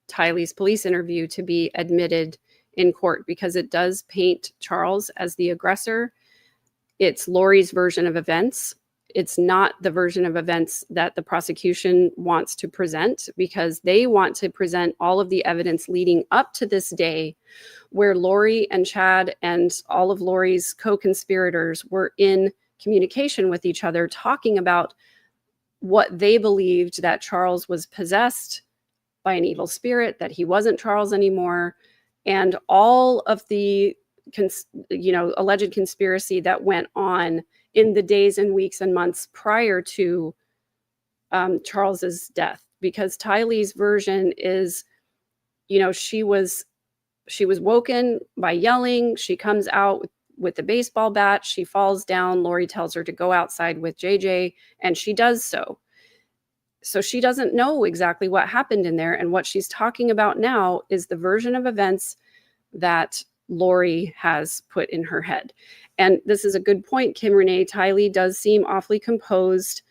Tylee's police interview to be admitted in court, because it does paint Charles as the aggressor. It's Lori's version of events. It's not the version of events that the prosecution wants to present, because they want to present all of the evidence leading up to this day where Lori and Chad and all of Lori's co-conspirators were in communication with each other, talking about what they believed, that Charles was possessed by an evil spirit, that he wasn't Charles anymore, and all of the alleged conspiracy that went on in the days and weeks and months prior to Charles's death. Because Tylee's version is, she was woken by yelling. She comes out with the baseball bat. She falls down. Lori tells her to go outside with JJ, and she does so. So she doesn't know exactly what happened in there. And what she's talking about now is the version of events that Lori has put in her head. And this is a good point, Kim Renee. Tylee does seem awfully composed.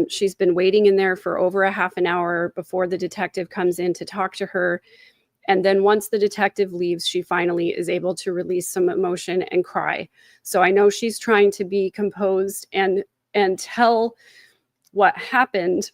She's been waiting in there for over a half an hour before the detective comes in to talk to her. And then once the detective leaves, she finally is able to release some emotion and cry. So I know she's trying to be composed and tell what happened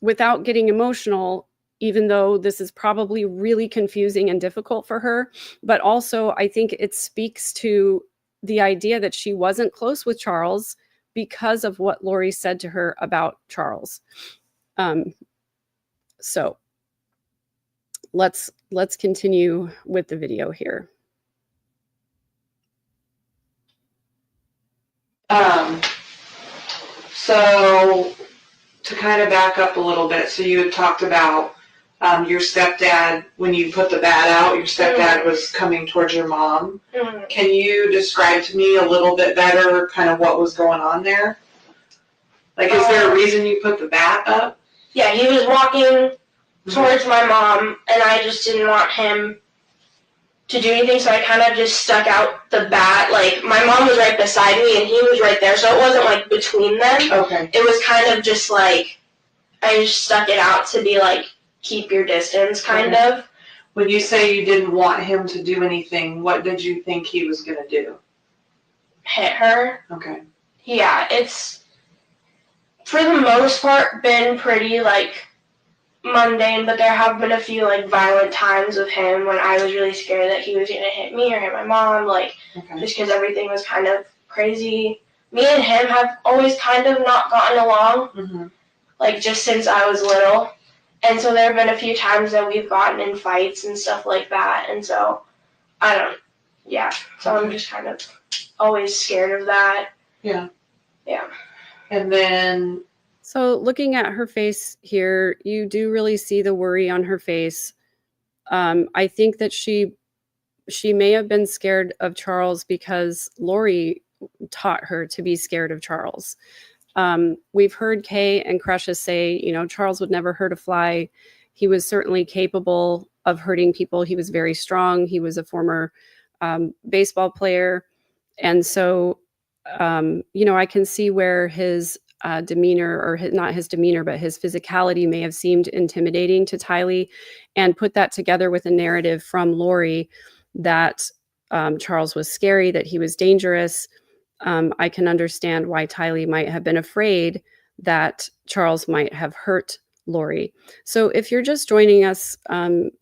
without getting emotional, even though this is probably really confusing and difficult for her. But also, I think it speaks to the idea that she wasn't close with Charles because of what Lori said to her about Charles. So let's continue with the video here. So to kind of back up a little bit, so you had talked about your stepdad, when you put the bat out, your stepdad was coming towards your mom. Mm-hmm. Can you describe to me a little bit better kind of what was going on there? Like, is there a reason you put the bat up? Yeah, he was walking towards my mom, and I just didn't want him to do anything, so I kind of just stuck out the bat. Like, my mom was right beside me, and he was right there, so it wasn't, like, between them. Okay. It was kind of just, like, I just stuck it out to be, like, keep your distance, kind of. When you say you didn't want him to do anything, what did you think he was going to do? Hit her. Okay. Yeah, it's, for the most part, been pretty, like, mundane, but there have been a few, like, violent times with him when I was really scared that he was going to hit me or hit my mom, like, just because everything was kind of crazy. Me and him have always kind of not gotten along, like, just since I was little. And so there have been a few times that we've gotten in fights and stuff like that. And so, so I'm just kind of always scared of that. Yeah. Yeah. And then... So looking at her face here, you do really see the worry on her face. I think that she may have been scared of Charles because Lori taught her to be scared of Charles. We've heard Kay and Crushes say, Charles would never hurt a fly. He was certainly capable of hurting people. He was very strong. He was a former baseball player. And so, I can see where his demeanor, or not his demeanor, but his physicality may have seemed intimidating to Tylee, and put that together with a narrative from Lori that Charles was scary, that he was dangerous. I can understand why Tylee might have been afraid that Charles might have hurt Lori. So if you're just joining us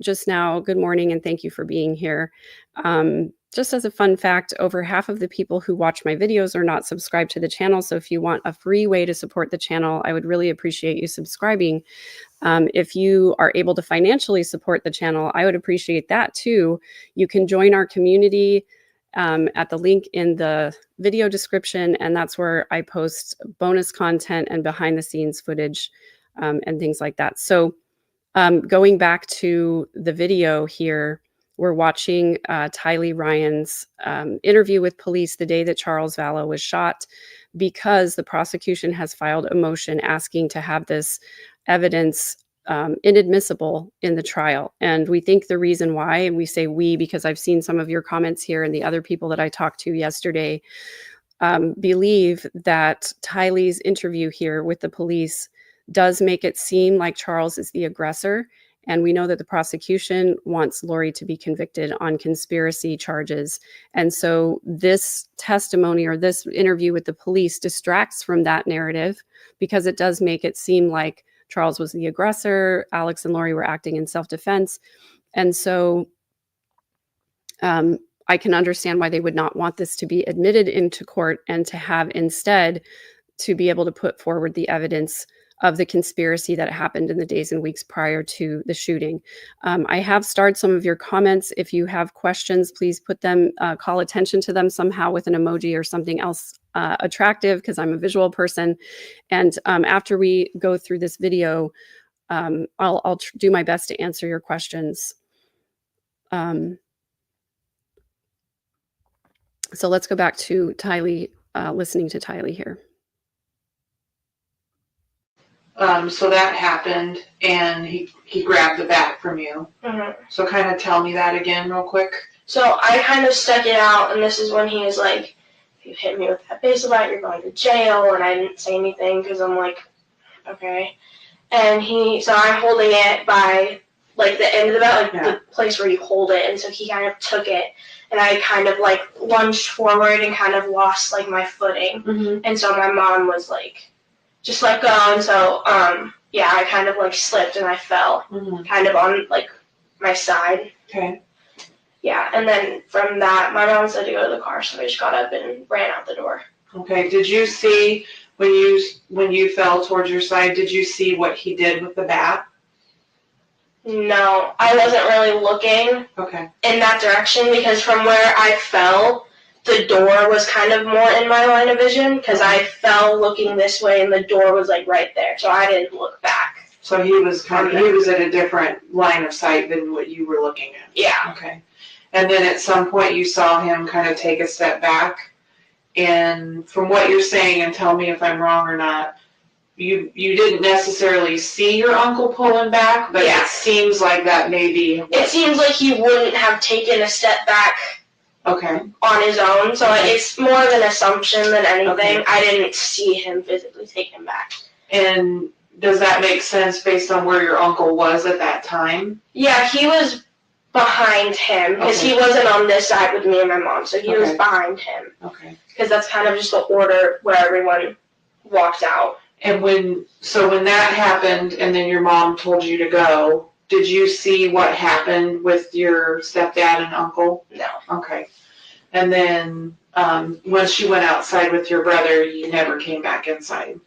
just now, good morning and thank you for being here. Just as a fun fact, over half of the people who watch my videos are not subscribed to the channel. So if you want a free way to support the channel, I would really appreciate you subscribing. If you are able to financially support the channel, I would appreciate that too. You can join our community at the link in the video description, and that's where I post bonus content and behind the scenes footage and things like that. So going back to the video here, we're watching Tylee Ryan's interview with police the day that Charles Vallow was shot, because the prosecution has filed a motion asking to have this evidence inadmissible in the trial. And we think the reason why, and we say we because I've seen some of your comments here and the other people that I talked to yesterday, believe that Tylee's interview here with the police does make it seem like Charles is the aggressor. And we know that the prosecution wants Lori to be convicted on conspiracy charges. And so this testimony or this interview with the police distracts from that narrative, because it does make it seem like Charles was the aggressor, Alex and Lori were acting in self-defense. And so I can understand why they would not want this to be admitted into court, and to have instead to be able to put forward the evidence of the conspiracy that happened in the days and weeks prior to the shooting. I have starred some of your comments. If you have questions, please put them, call attention to them somehow with an emoji or something else attractive, because I'm a visual person. And after we go through this video, I'll do my best to answer your questions. So let's go back to Tylee, listening to Tylee here. So that happened, and he grabbed the bat from you. Mm-hmm. So kind of tell me that again real quick. So I kind of stuck it out, and this is when he was like, if you hit me with that baseball bat, you're going to jail, and I didn't say anything, because I'm like, okay. And so I'm holding it by, like, the end of the bat, like, the place where you hold it, and so he kind of took it, and I kind of, like, lunged forward and kind of lost, like, my footing. Mm-hmm. And so my mom was like, just let go, and so, yeah, I kind of, like, slipped and I fell, kind of on, like, my side. Okay. Yeah, and then from that, my mom said to go to the car, so I just got up and ran out the door. Okay, did you see, when you fell towards your side, did you see what he did with the bat? No, I wasn't really looking in that direction, because from where I fell, the door was kind of more in my line of vision, because I fell looking this way and the door was like right there, so I didn't look back. So he was he was at a different line of sight than what you were looking at. Yeah. Okay. And then at some point you saw him kind of take a step back, and from what you're saying, and tell me if I'm wrong or not, you didn't necessarily see your uncle pulling back, but it seems like that maybe. It seems like he wouldn't have taken a step back on his own, so it's more of an assumption than anything. I didn't see him physically take him back. And does that make sense based on where your uncle was at that time? Yeah, he was behind him, because he wasn't on this side with me and my mom, so he was behind him. Okay. Because that's kind of just the order where everyone walked out. And when that happened and then your mom told you to go, did you see what happened with your stepdad and uncle? No. Okay. And then once you went outside with your brother, you never came back inside.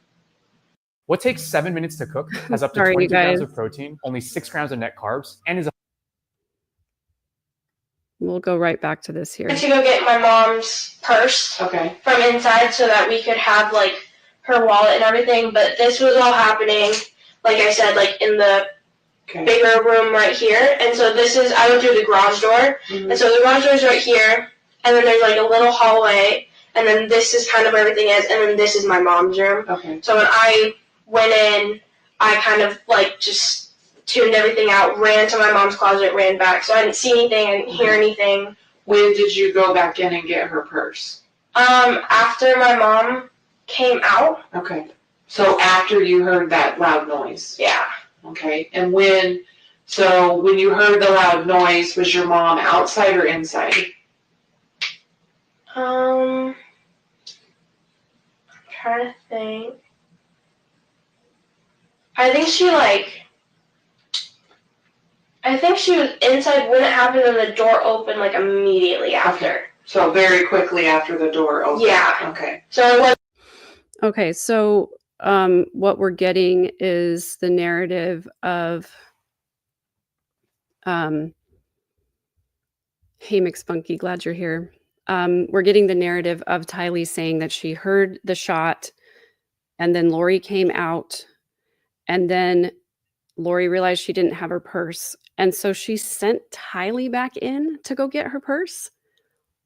What takes 7 minutes to cook has up to 22 grams of protein, only 6 grams of net carbs, and is a... We'll go right back to this here. To go get my mom's purse from inside so that we could have, like, her wallet and everything, but this was all happening, like I said, like, in the bigger room right here, and so I went through the garage door, and so the garage door is right here, and then there's, like, a little hallway, and then this is kind of where everything is, and then this is my mom's room. So when I went in, I kind of, like, just tuned everything out, ran to my mom's closet, ran back, so I didn't see anything, I didn't hear anything. When did you go back in and get her purse? After my mom came out. Okay. So after you heard that loud noise? Yeah. Okay. And when you heard the loud noise, was your mom outside or inside? trying to think. I think she was inside when it happened and the door opened like immediately after. Okay. So very quickly after the door opened. Yeah. Okay. So it was. Okay, so what we're getting is the narrative of hey McSpunky, glad you're here. We're getting the narrative of Tylee saying that she heard the shot and then Lori came out and then Lori realized she didn't have her purse. And so she sent Tylee back in to go get her purse.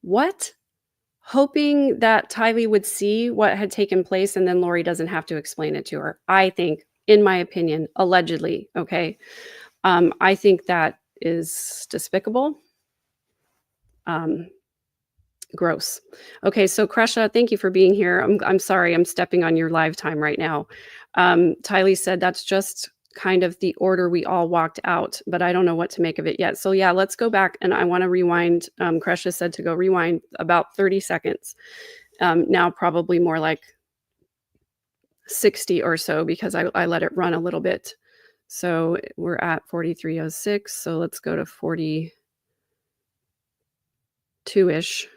What? Hoping that Tylee would see what had taken place and then Lori doesn't have to explain it to her. I think, in my opinion, allegedly, okay? I think that is despicable. Gross. Okay, so Kresha, thank you for being here. I'm sorry, I'm stepping on your live time right now. Tylee said that's just kind of the order we all walked out, but I don't know what to make of it yet. So yeah, let's go back and I want to rewind. Kresha said to go rewind about 30 seconds. Now probably more like 60 or so because I let it run a little bit. So we're at 43:06. So let's go to 42-ish.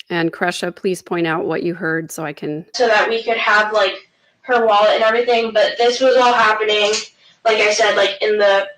And Kresha, please point out what you heard so I can. So that we could have like her wallet and everything, but this was all happening, like I said, like in the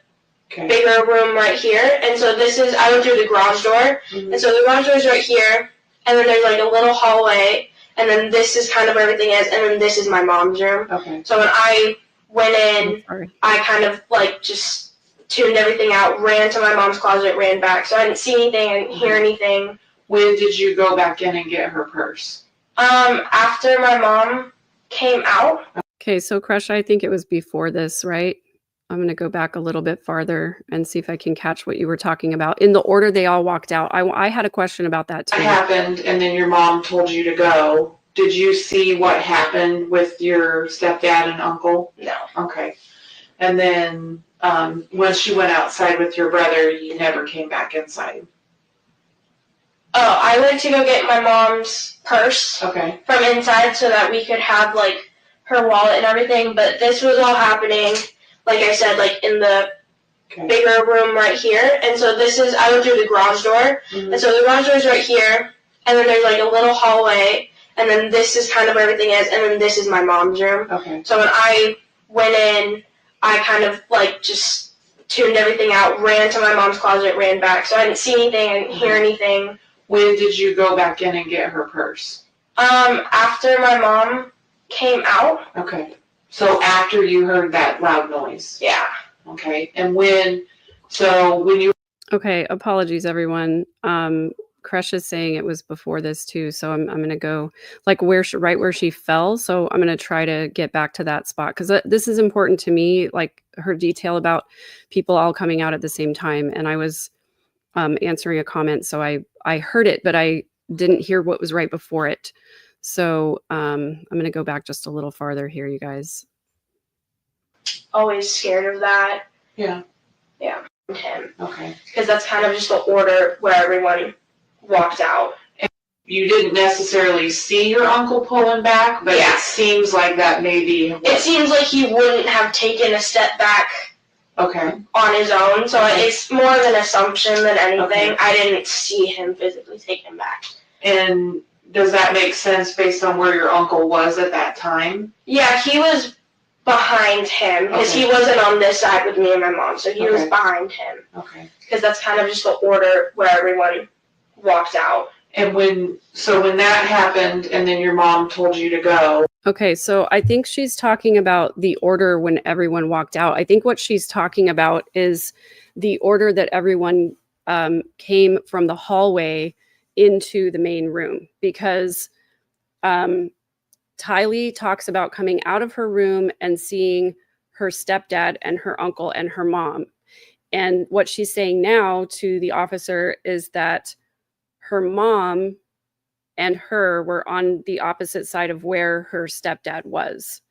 bigger room right here. And so I went through the garage door, and so the garage door is right here, and then there's like a little hallway, and then this is kind of where everything is, and then this is my mom's room. Okay. So when I went in, I kind of like just tuned everything out, ran to my mom's closet, ran back. So I didn't see anything, I didn't hear anything. When did you go back in and get her purse? After my mom came out. Okay, so Kresha, I think it was before this, right? I'm going to go back a little bit farther and see if I can catch what you were talking about. In the order they all walked out. I had a question about that too. What happened and then your mom told you to go. Did you see what happened with your stepdad and uncle? No. Okay. And then once you went outside with your brother, you never came back inside. Oh, I went to go get my mom's purse from inside so that we could have like her wallet and everything, but this was all happening, like I said, like in the bigger room right here. And so I went through the garage door, and so the garage door is right here, and then there's like a little hallway, and then this is kind of where everything is, and then this is my mom's room. Okay. So when I went in, I kind of like just tuned everything out, ran to my mom's closet, ran back. So I didn't see anything, I didn't hear anything. When did you go back in and get her purse? After my mom came out. Okay. So after you heard that loud noise? Yeah. Okay. And when you... Okay, apologies everyone. Kresha's saying it was before this too, so I'm going to go like right where she fell. So I'm going to try to get back to that spot because this is important to me, like her detail about people all coming out at the same time. And I was answering a comment, so I heard it, but I didn't hear what was right before it. So I'm going to go back just a little farther here, you guys. Always scared of that. Yeah. Yeah. Him. Okay. Because that's kind of just the order where everyone walked out. And you didn't necessarily see your uncle pulling back, but it seems like that maybe... It seems like he wouldn't have taken a step back on his own, so it's more of an assumption than anything. I didn't see him physically take him back. And does that make sense based on where your uncle was at that time? Yeah, he was behind him, because he wasn't on this side with me and my mom, so he was behind him. Okay. Because that's kind of just the order where everyone walked out. And when that happened and then your mom told you to go. Okay, so I think she's talking about the order when everyone walked out. I think what she's talking about is the order that everyone came from the hallway into the main room, because Tylee talks about coming out of her room and seeing her stepdad and her uncle and her mom. And what she's saying now to the officer is that her mom and her were on the opposite side of where her stepdad was.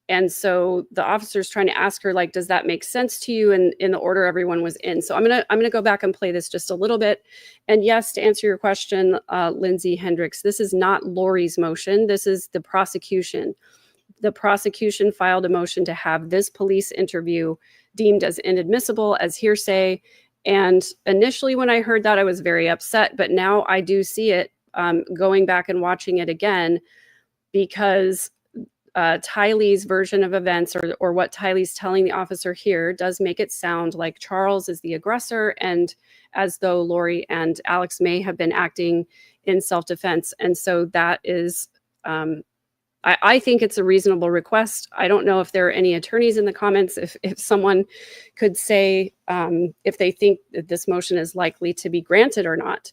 And so the officer's trying to ask her, like, does that make sense to you? And in the order everyone was in. So I'm gonna go back and play this just a little bit. And yes, to answer your question, Lindsay Hendricks, this is not Lori's motion. This is the prosecution. The prosecution filed a motion to have this police interview deemed as inadmissible, as hearsay. And initially when I heard that, I was very upset. But now I do see it, going back and watching it again, because Tylee's version of events, or what Tylee's telling the officer here, does make it sound like Charles is the aggressor, and as though Lori and Alex may have been acting in self-defense. And so that is, I think it's a reasonable request. I don't know if there are any attorneys in the comments, if someone could say if they think that this motion is likely to be granted or not.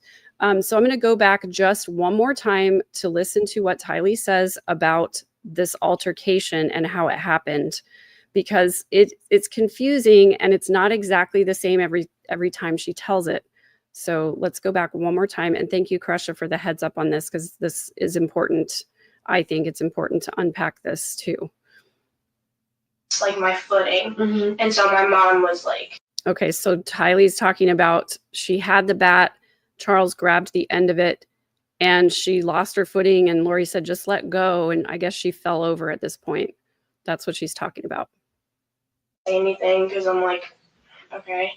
So I'm going to go back just one more time to listen to what Tylee says about this altercation and how it happened, because it's confusing and it's not exactly the same every time she tells it. So let's go back one more time, and thank you, Kresha, for the heads up on this, because this is important. I think it's important to unpack this too. It's like my footing, and so my mom was like, okay, so Tylee's talking about she had the bat, Charles grabbed the end of it, and she lost her footing, and Lori said, just let go. And I guess she fell over at this point. That's what she's talking about. Say anything, because I'm like, okay.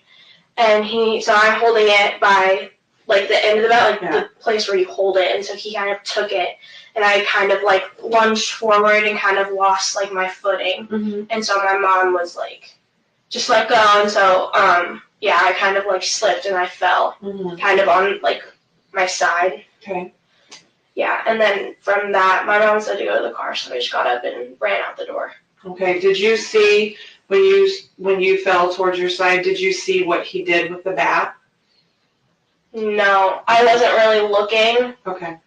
And so I'm holding it by like the end of the bat, like the place where you hold it. And so he kind of took it, and I kind of like lunged forward and kind of lost like my footing. And so my mom was like, just let go. And so, I kind of like slipped and I fell kind of on like my side. Okay. Yeah, and then from that, my mom said to go to the car, so I just got up and ran out the door. Okay. Did you see when you fell towards your side? Did you see what he did with the bat? No, I wasn't really looking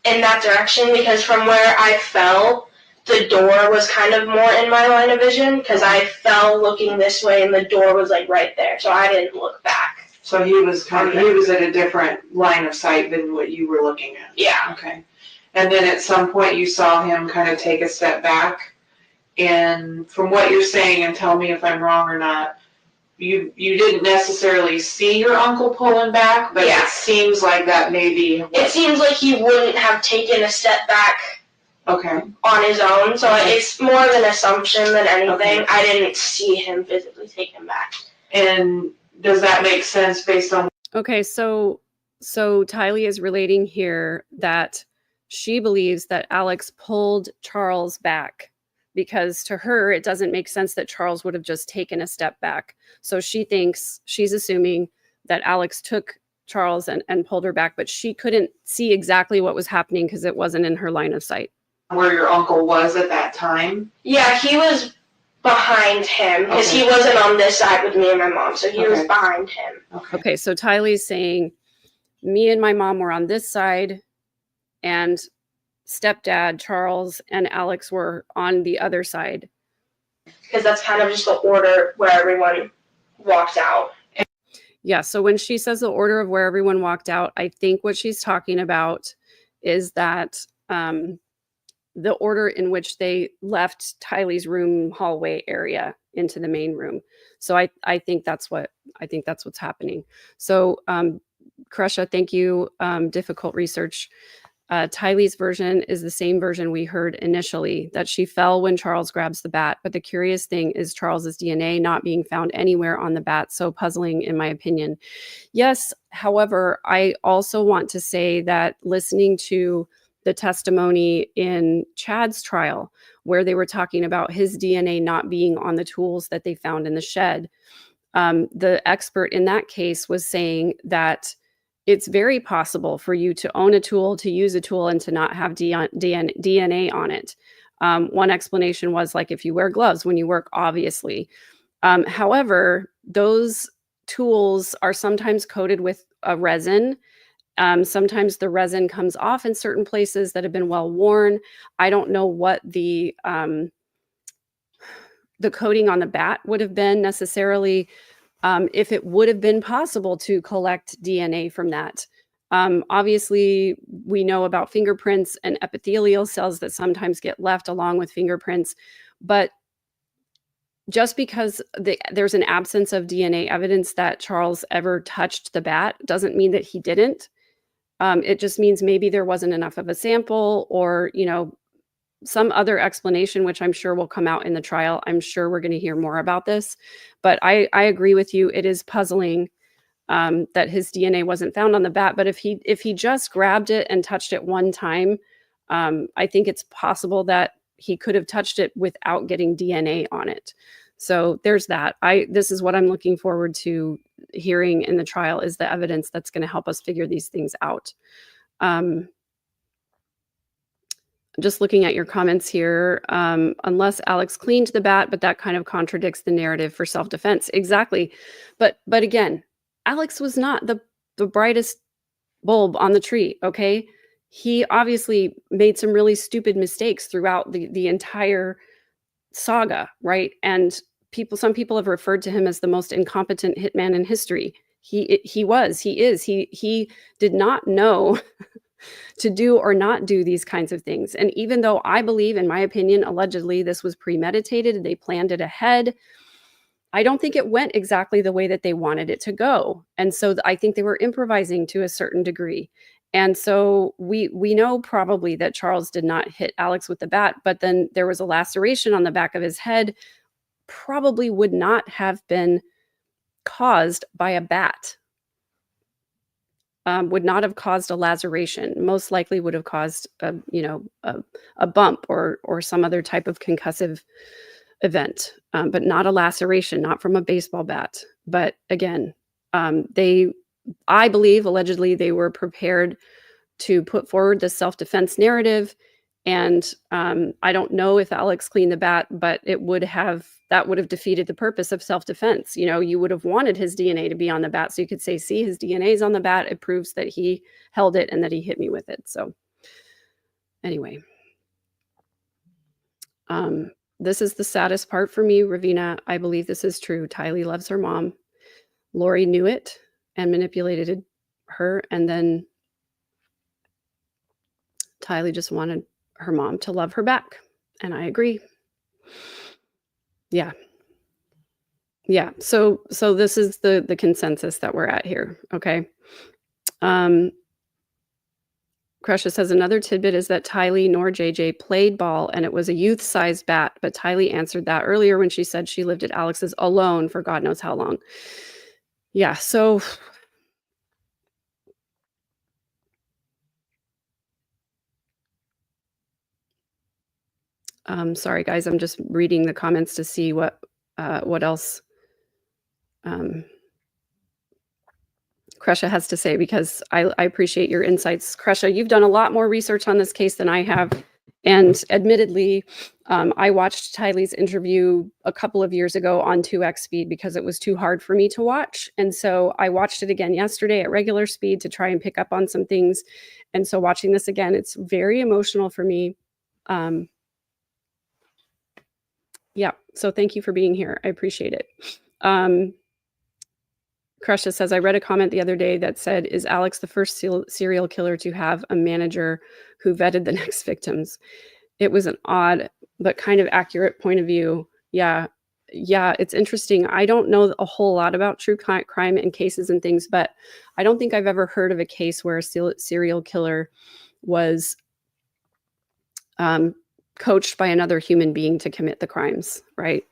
in that direction, because from where I fell, the door was kind of more in my line of vision, because I fell looking this way and the door was like right there, so I didn't look back. So he was he was at a different line of sight than what you were looking at. Yeah. Okay. And then at some point you saw him kind of take a step back, and from what you're saying, and tell me if I'm wrong or not, you didn't necessarily see your uncle pulling back, but it seems like that maybe. It seems like he wouldn't have taken a step back on his own, so it's more of an assumption than anything. I didn't see him physically take him back. And does that make sense based on? Okay, so Tylee is relating here that she believes that Alex pulled Charles back, because to her, it doesn't make sense that Charles would have just taken a step back. So she's assuming that Alex took Charles and pulled her back, but she couldn't see exactly what was happening because it wasn't in her line of sight. Where your uncle was at that time? Yeah, he was behind him, because he wasn't on this side with me and my mom, so he was behind him. Okay, so Tylee's saying, me and my mom were on this side, and stepdad, Charles, and Alex were on the other side. Because that's kind of just the order where everyone walked out. Yeah, so when she says the order of where everyone walked out, I think what she's talking about is that the order in which they left Tylee's room hallway area into the main room. So I think that's what's happening. So Kresha, thank you. Difficult research. Tylee's version is the same version we heard initially, that she fell when Charles grabs the bat. But the curious thing is Charles's DNA not being found anywhere on the bat. So puzzling, in my opinion. Yes, however, I also want to say that listening to the testimony in Chad's trial, where they were talking about his DNA not being on the tools that they found in the shed, the expert in that case was saying that it's very possible for you to own a tool, to use a tool, and to not have DNA on it. One explanation was like if you wear gloves when you work, obviously. However, those tools are sometimes coated with a resin. Sometimes the resin comes off in certain places that have been well worn. I don't know what the coating on the bat would have been necessarily, if it would have been possible to collect DNA from that. Obviously, we know about fingerprints and epithelial cells that sometimes get left along with fingerprints, but just because there's an absence of DNA evidence that Charles ever touched the bat doesn't mean that he didn't. It just means maybe there wasn't enough of a sample, or, you know, some other explanation, which I'm sure will come out in the trial. I'm sure we're going to hear more about this, but I agree with you. It is puzzling that his DNA wasn't found on the bat. But if he just grabbed it and touched it one time, I think it's possible that he could have touched it without getting DNA on it. So there's that. This is what I'm looking forward to hearing in the trial, is the evidence that's going to help us figure these things out. Just looking at your comments here, unless Alex cleaned the bat, but that kind of contradicts the narrative for self-defense. Exactly. But again, Alex was not the brightest bulb on the tree, okay? He obviously made some really stupid mistakes throughout the entire saga, right? And some people have referred to him as the most incompetent hitman in history. He did not know to do or not do these kinds of things. And even though I believe, in my opinion, allegedly this was premeditated, they planned it ahead, I don't think it went exactly the way that they wanted it to go. And so I think they were improvising to a certain degree. And so we know probably that Charles did not hit Alex with the bat, but then there was a laceration on the back of his head, probably would not have been caused by a bat. Would not have caused a laceration. Most likely would have caused a bump or some other type of concussive event, but not a laceration, not from a baseball bat. But again, I believe allegedly they were prepared to put forward the self-defense narrative. And I don't know if Alex cleaned the bat, but that would have defeated the purpose of self-defense. You know, you would have wanted his DNA to be on the bat, so you could say, see, his DNA is on the bat. It proves that he held it and that he hit me with it. So anyway, this is the saddest part for me, Ravina. I believe this is true. Tylee loves her mom. Lori knew it and manipulated her, and then Tylee just wanted her mom to love her back. And I agree. Yeah. So this is the consensus that we're at here. Okay. Crusha says another tidbit is that Tylee nor JJ played ball, and it was a youth-sized bat, but Tylee answered that earlier when she said she lived at Alex's alone for God knows how long. Yeah, so sorry guys, I'm just reading the comments to see what else Crusha has to say, because I appreciate your insights. Crusha, you've done a lot more research on this case than I have. And admittedly, I watched Tylee's interview a couple of years ago on 2x speed because it was too hard for me to watch. And so I watched it again yesterday at regular speed to try and pick up on some things. And so watching this again, it's very emotional for me. Yeah, so thank you for being here. I appreciate it. Crusha says, I read a comment the other day that said, is Alex the first serial killer to have a manager who vetted the next victims? It was an odd but kind of accurate point of view. Yeah, it's interesting. I don't know a whole lot about true crime and cases and things, but I don't think I've ever heard of a case where a serial killer was coached by another human being to commit the crimes, right?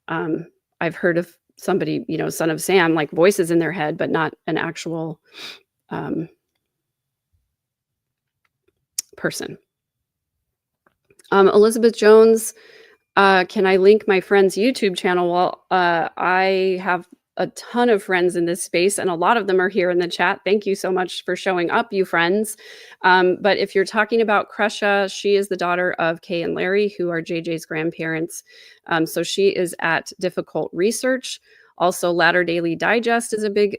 I've heard of somebody, Son of Sam, like voices in their head, but not an actual person. Elizabeth Jones, can I link my friend's YouTube channel? Well, I have a ton of friends in this space, and a lot of them are here in the chat. Thank you so much for showing up, you friends. But if you're talking about Crusha, she is the daughter of Kay and Larry, who are JJ's grandparents. So she is at Difficult Research. Also, Latter Daily Digest is a big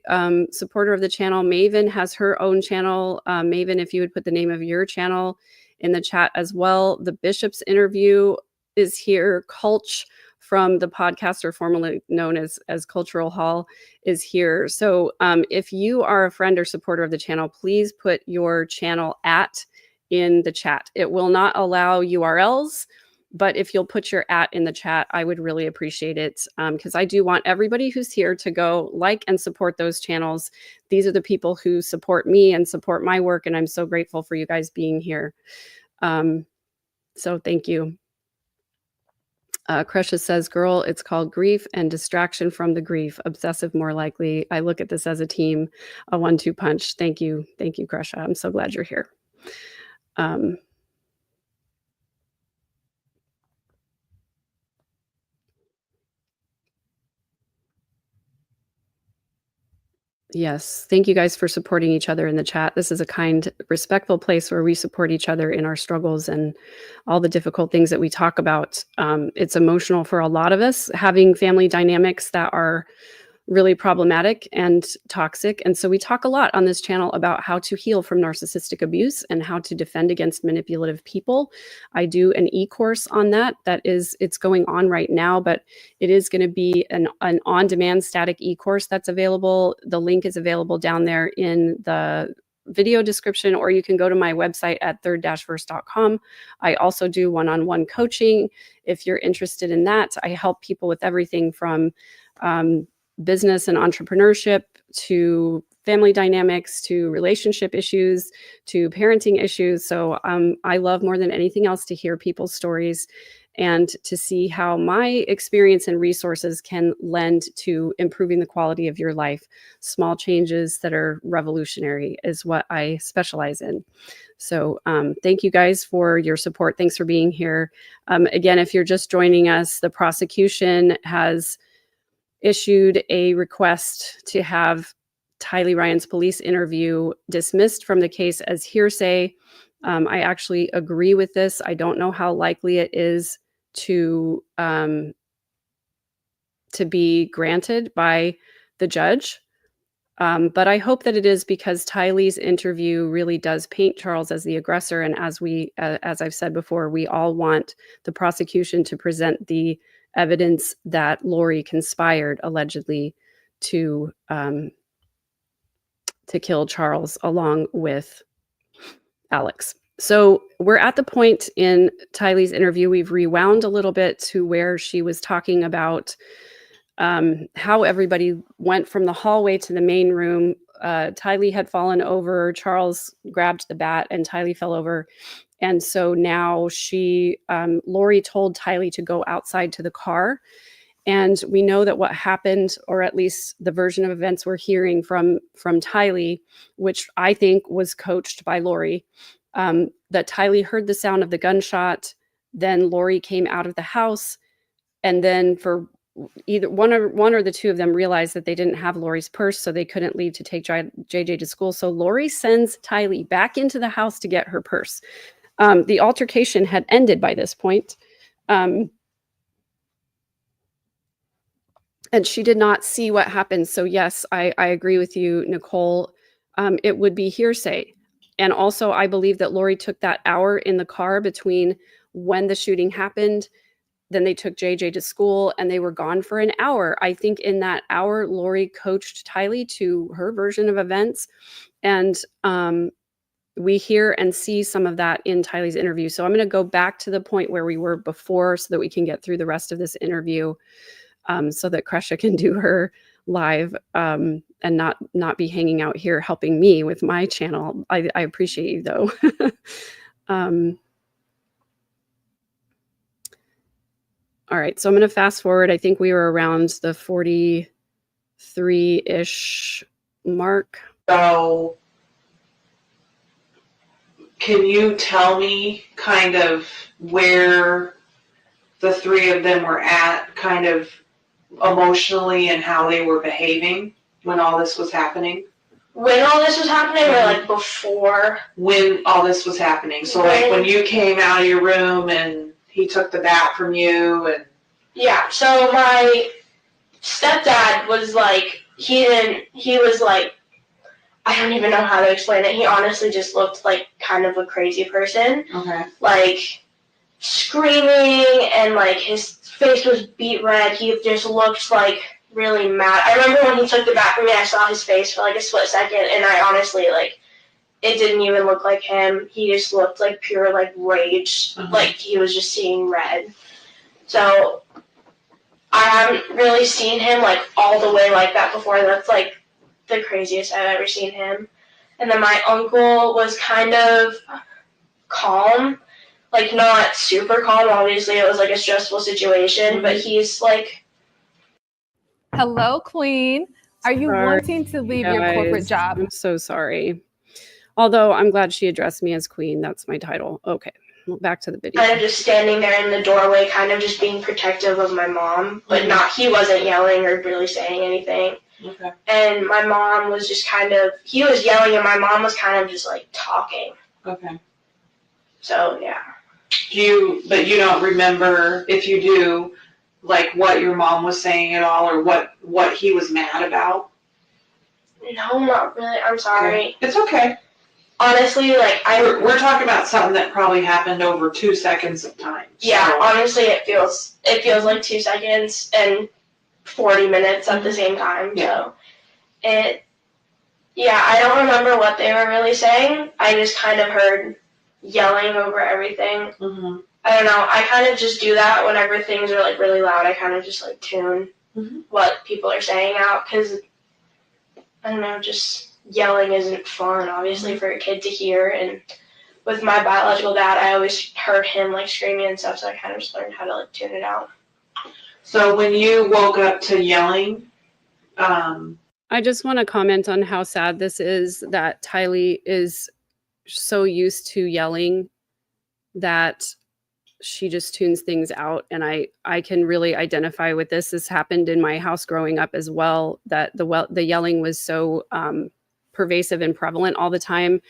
supporter of the channel. Maven has her own channel. Maven, if you would put the name of your channel in the chat as well. The Bishop's interview is here. Culch from the podcaster formerly known as Cultural Hall is here. So if you are a friend or supporter of the channel, please put your channel @ in the chat. It will not allow URLs, But if you'll put your @ in the chat, I would really appreciate it, because I do want everybody who's here to go like and support those channels. These are the people who support me and support my work, and I'm so grateful for you guys being here. So thank you. Kresha says, girl, it's called grief and distraction from the grief. Obsessive more likely. I look at this as a team, a 1-2 punch. Thank you. Thank you, Kresha. I'm so glad you're here. Yes. Thank you guys for supporting each other in the chat. This is a kind, respectful place where we support each other in our struggles and all the difficult things that we talk about. It's emotional for a lot of us, having family dynamics that are really problematic and toxic. And so we talk a lot on this channel about how to heal from narcissistic abuse and how to defend against manipulative people. I do an e-course on that. It's going on right now, but it is going to be an on-demand static e-course that's available. The link is available down there in the video description, or you can go to my website at third-verse.com. I also do one-on-one coaching. If you're interested in that, I help people with everything from business and entrepreneurship to family dynamics to relationship issues to parenting issues. So I love more than anything else to hear people's stories and to see how my experience and resources can lend to improving the quality of your life. Small changes that are revolutionary is what I specialize in. So thank you guys for your support. Thanks for being here. Again, if you're just joining us, the prosecution has issued a request to have Tylee Ryan's police interview dismissed from the case as hearsay. I actually agree with this. I don't know how likely it is to be granted by the judge. But I hope that it is, because Tylee's interview really does paint Charles as the aggressor. And as I've said before, we all want the prosecution to present the evidence that Lori conspired allegedly to kill Charles along with Alex. So we're at the point in Tylee's interview, we've rewound a little bit to where she was talking about how everybody went from the hallway to the main room. Tylee had fallen over, Charles grabbed the bat, and Tylee fell over. And so now Lori told Tylee to go outside to the car. And we know that what happened, or at least the version of events we're hearing from Tylee, which I think was coached by Lori, that Tylee heard the sound of the gunshot. Then Lori came out of the house. And then for either one or the two of them realized that they didn't have Lori's purse, so they couldn't leave to take JJ to school. So Lori sends Tylee back into the house to get her purse. The altercation had ended by this point. And she did not see what happened. So yes, I agree with you, Nicole. It would be hearsay. And also, I believe that Lori took that hour in the car between when the shooting happened, then they took JJ to school, and they were gone for an hour. I think in that hour, Lori coached Tylee to her version of events. And we hear and see some of that in Tylee's interview. So I'm going to go back to the point where we were before so that we can get through the rest of this interview, so that Kresha can do her live and not be hanging out here helping me with my channel. I appreciate you, though. All right, so I'm going to fast forward. I think we were around the 43-ish mark. So can you tell me kind of where the three of them were at, kind of emotionally, and how they were behaving when all this was happening? When all this was happening, or like before? When all this was happening. So like when you came out of your room and he took the bat from you, and yeah. So my stepdad was like, he was like, I don't even know how to explain it. He honestly just looked like kind of a crazy person. okay, Like screaming, and like his face was beet red. He just looked like really mad. I remember when he took the bat from me, I saw his face for like a split second, and I honestly, like, it didn't even look like him. He just looked like pure like rage, like he was just seeing red. So I haven't really seen him like all the way like that before. That's like the craziest I've ever seen him. And then my uncle was kind of calm, like not super calm. Obviously, it was like a stressful situation, but he's like, hello, Queen. Are you wanting to leave your corporate job? I'm so sorry. Although I'm glad she addressed me as Queen. That's my title. Okay, well, back to the video. kind of just standing there in the doorway, kind of just being protective of my mom, but not, he wasn't yelling or really saying anything. Okay. And my mom was just kind of, he was yelling and my mom was kind of just like talking. Okay. So, yeah. But you don't remember, if you do, like what your mom was saying at all, or what he was mad about? No, not really. I'm sorry. Okay. It's okay. Honestly, like we're talking about something that probably happened over 2 seconds of time. So. Yeah, honestly, it feels like 2 seconds and 40 minutes at the same time. Yeah. So I don't remember what they were really saying. I just kind of heard yelling over everything. Mm-hmm. I don't know. I kind of just do that whenever things are like really loud. I kind of just like tune what people are saying out, because I don't know, just yelling isn't fun, obviously, for a kid to hear. And with my biological dad, I always heard him like screaming and stuff, so I kind of just learned how to like tune it out. So when you woke up to yelling, I just want to comment on how sad this is that Tylee is so used to yelling that she just tunes things out. And I can really identify with this. This happened in my house growing up as well, that the yelling was so pervasive and prevalent all the time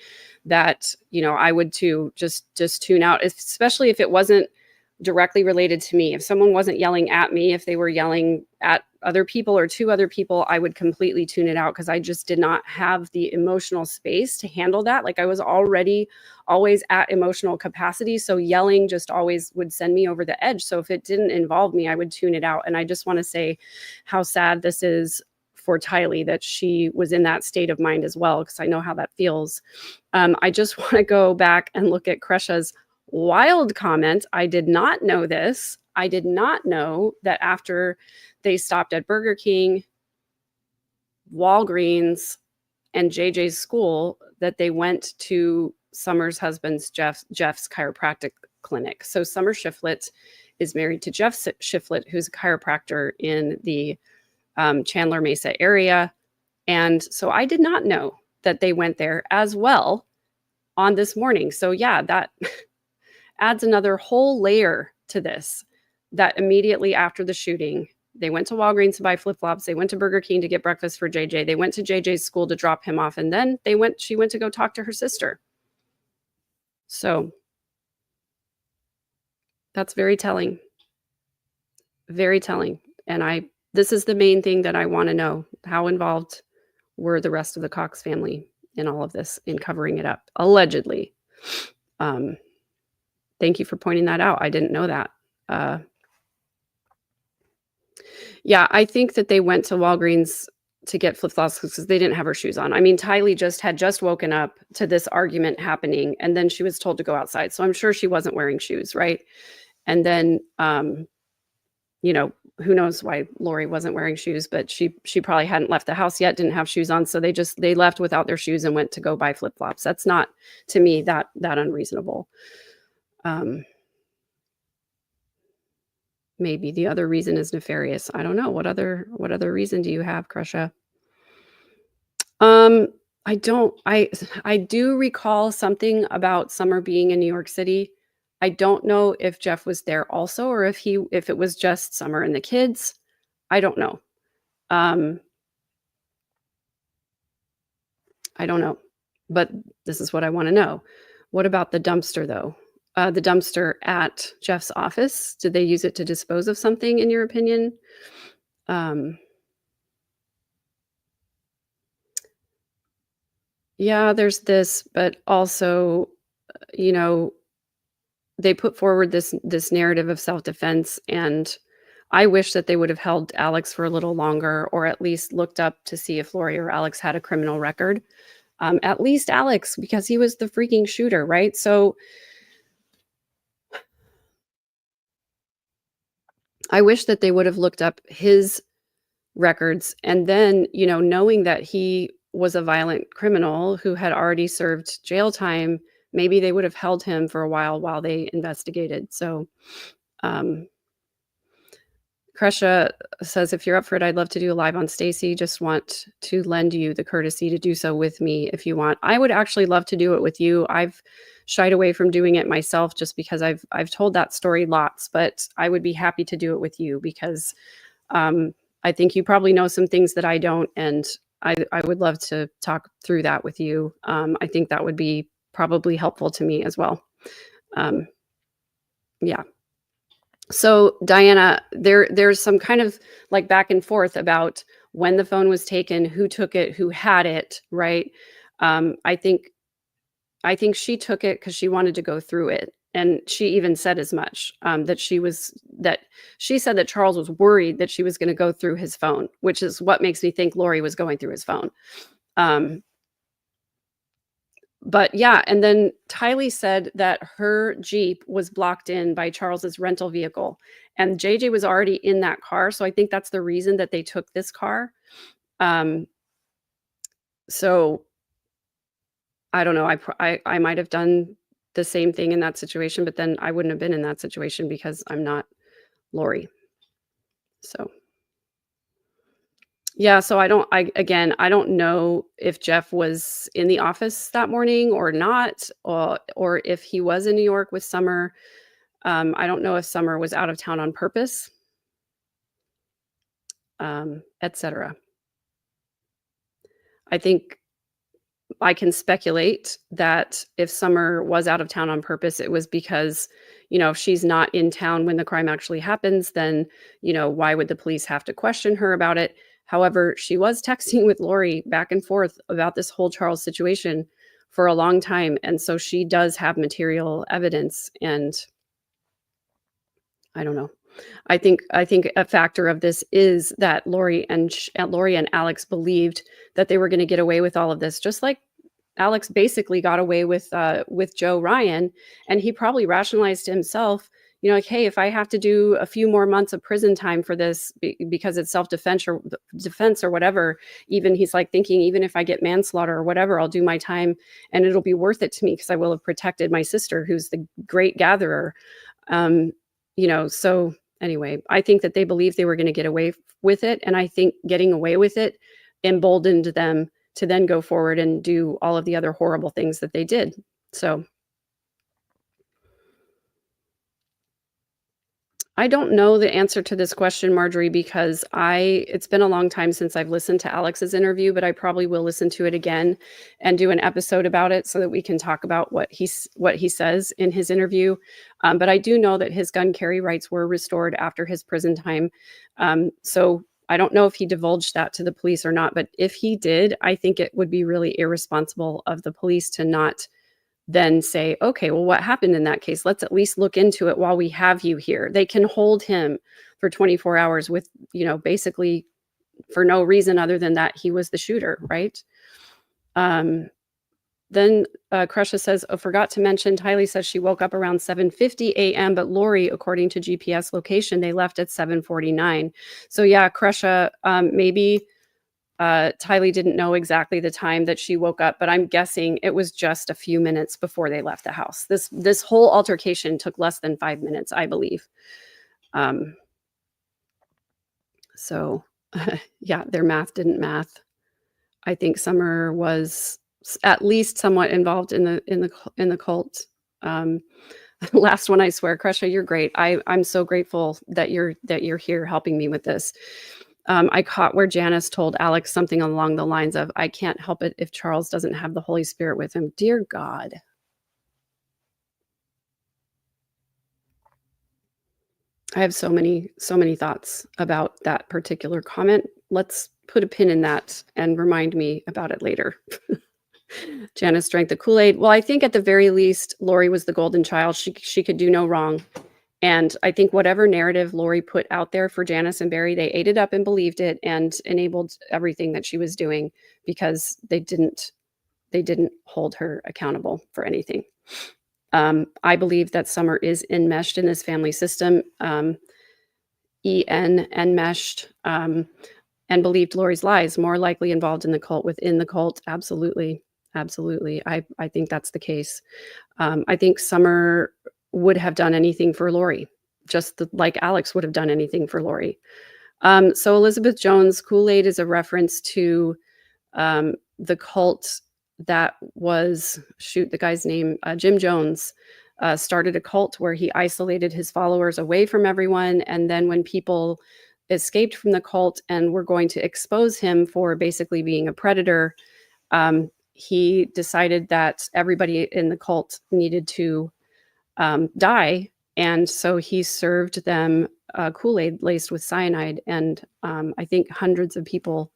that, you know, I would too just tune out, especially if it wasn't directly related to me. If someone wasn't yelling at me, if they were yelling at other people or to other people, I would completely tune it out, because I just did not have the emotional space to handle that. Like, I was already always at emotional capacity. So yelling just always would send me over the edge. So if it didn't involve me, I would tune it out. And I just want to say how sad this is for Tylee, that she was in that state of mind as well, because I know how that feels. I just want to go back and look at Kresha's wild comment. I did not know this. I did not know that after they stopped at Burger King, Walgreens, and JJ's school, that they went to Summer's husband's, Jeff's chiropractic clinic. So Summer Shiflett is married to Jeff Shiflett, who's a chiropractor in the Chandler Mesa area. And so I did not know that they went there as well on this morning. So yeah, that adds another whole layer to this, that immediately after the shooting, they went to Walgreens to buy flip-flops. They went to Burger King to get breakfast for JJ. They went to JJ's school to drop him off. And then she went to go talk to her sister. So that's very telling. Very telling. And this is the main thing that I want to know. How involved were the rest of the Cox family in all of this, in covering it up, allegedly? Thank you for pointing that out. I didn't know that. Yeah, I think that they went to Walgreens to get flip-flops because they didn't have her shoes on. I mean, Tylee had just woken up to this argument happening, and then she was told to go outside. So I'm sure she wasn't wearing shoes, right? And then, you know, who knows why Lori wasn't wearing shoes, but she probably hadn't left the house yet, didn't have shoes on. So they left without their shoes and went to go buy flip-flops. That's not, to me, that unreasonable. Maybe the other reason is nefarious. I don't know. What other reason do you have, Kresha? I do recall something about Summer being in New York City. I don't know if Jeff was there also, or if it was just Summer and the kids. I don't know. I don't know. But this is what I want to know. What about the dumpster, though? The dumpster at Jeff's office, did they use it to dispose of something, in your opinion? Yeah, there's this, but also, you know, they put forward this narrative of self-defense, and I wish that they would have held Alex for a little longer, or at least looked up to see if Lori or Alex had a criminal record. At least Alex, because he was the freaking shooter, right? So I wish that they would have looked up his records, and then, you know, knowing that he was a violent criminal who had already served jail time, maybe they would have held him for a while they investigated. So Kresha says, if you're up for it, I'd love to do a live on Stacy. Just want to lend you the courtesy to do so with me if you want. I would actually love to do it with you. I've shied away from doing it myself just because I've told that story lots, but I would be happy to do it with you because I think you probably know some things that I don't, and I would love to talk through that with you. I think that would be probably helpful to me as well. Yeah. So Diana, there's some kind of like back and forth about when the phone was taken, who took it, who had it, right? I think she took it because she wanted to go through it. And she even said as much, that she said that Charles was worried that she was going to go through his phone, which is what makes me think Lori was going through his phone. But yeah, and then Tylee said that her Jeep was blocked in by Charles's rental vehicle, and JJ was already in that car. So I think that's the reason that they took this car. So I don't know. I might have done the same thing in that situation, but then I wouldn't have been in that situation because I'm not Lori. So yeah, so I don't know if Jeff was in the office that morning or not, or if he was in New York with Summer. I don't know if Summer was out of town on purpose, etc. I think I can speculate that if Summer was out of town on purpose, it was because, you know, if she's not in town when the crime actually happens, then, you know, why would the police have to question her about it? However, she was texting with Lori back and forth about this whole Charles situation for a long time. And so she does have material evidence. And I don't know. I think a factor of this is that Lori and Alex believed that they were going to get away with all of this, just like Alex basically got away with Joe Ryan. And he probably rationalized to himself, you know, like, hey, if I have to do a few more months of prison time for this because it's self-defense or whatever, even he's like thinking, even if I get manslaughter or whatever, I'll do my time and it'll be worth it to me because I will have protected my sister, who's the great gatherer. You know, so anyway, I think that they believed they were going to get away with it. And I think getting away with it emboldened them to then go forward and do all of the other horrible things that they did. So I don't know the answer to this question, Marjorie, because it's been a long time since I've listened to Alex's interview, but I probably will listen to it again and do an episode about it so that we can talk about what he says in his interview. But I do know that his gun carry rights were restored after his prison time. So I don't know if he divulged that to the police or not, but if he did, I think it would be really irresponsible of the police to not then say, okay, well, what happened in that case? Let's at least look into it while we have you here. They can hold him for 24 hours with, you know, basically for no reason other than that he was the shooter, right? Then Kresha says, oh, forgot to mention, Tylee says she woke up around 7:50 a.m., but Lori, according to GPS location, they left at 7:49. So yeah, Kresha, maybe Tylee didn't know exactly the time that she woke up, but I'm guessing it was just a few minutes before they left the house. This whole altercation took less than 5 minutes, I believe. So yeah, their math didn't math. I think Summer was at least somewhat involved in the cult. Last one, I swear, Kresha, you're great. I'm so grateful that you're here helping me with this. I caught where Janice told Alex something along the lines of, I can't help it if Charles doesn't have the Holy Spirit with him. Dear God. I have so many thoughts about that particular comment. Let's put a pin in that and remind me about it later. Janice drank the Kool-Aid. Well, I think at the very least, Lori was the golden child. She could do no wrong. And I think whatever narrative Lori put out there for Janice and Barry, they ate it up and believed it and enabled everything that she was doing because they didn't they didn't hold her accountable for anything. I believe that Summer is enmeshed in this family system, enmeshed, and believed Lori's lies, more likely involved in the cult, within the cult. Absolutely. Absolutely. I think that's the case. I think Summer would have done anything for Lori, just like Alex would have done anything for Lori. So Elizabeth Jones, Kool-Aid is a reference to the cult that was, the guy's name, Jim Jones, started a cult where he isolated his followers away from everyone. And then when people escaped from the cult and were going to expose him for basically being a predator, he decided that everybody in the cult needed to die. And so he served them Kool-Aid laced with cyanide. And I think hundreds of people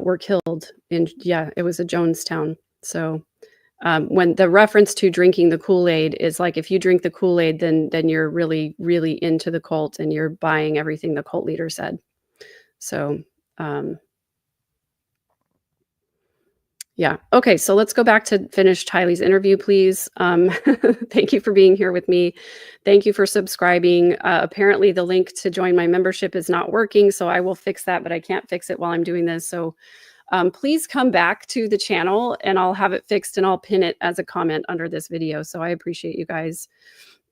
were killed it was a Jonestown. So when the reference to drinking the Kool-Aid is like, if you drink the Kool-Aid, then you're really, really into the cult and you're buying everything the cult leader said. So, yeah. Okay. So let's go back to finish Tylee's interview, please. Thank you for being here with me. Thank you for subscribing. Apparently the link to join my membership is not working, so I will fix that, but I can't fix it while I'm doing this. So please come back to the channel and I'll have it fixed and I'll pin it as a comment under this video. So I appreciate you guys.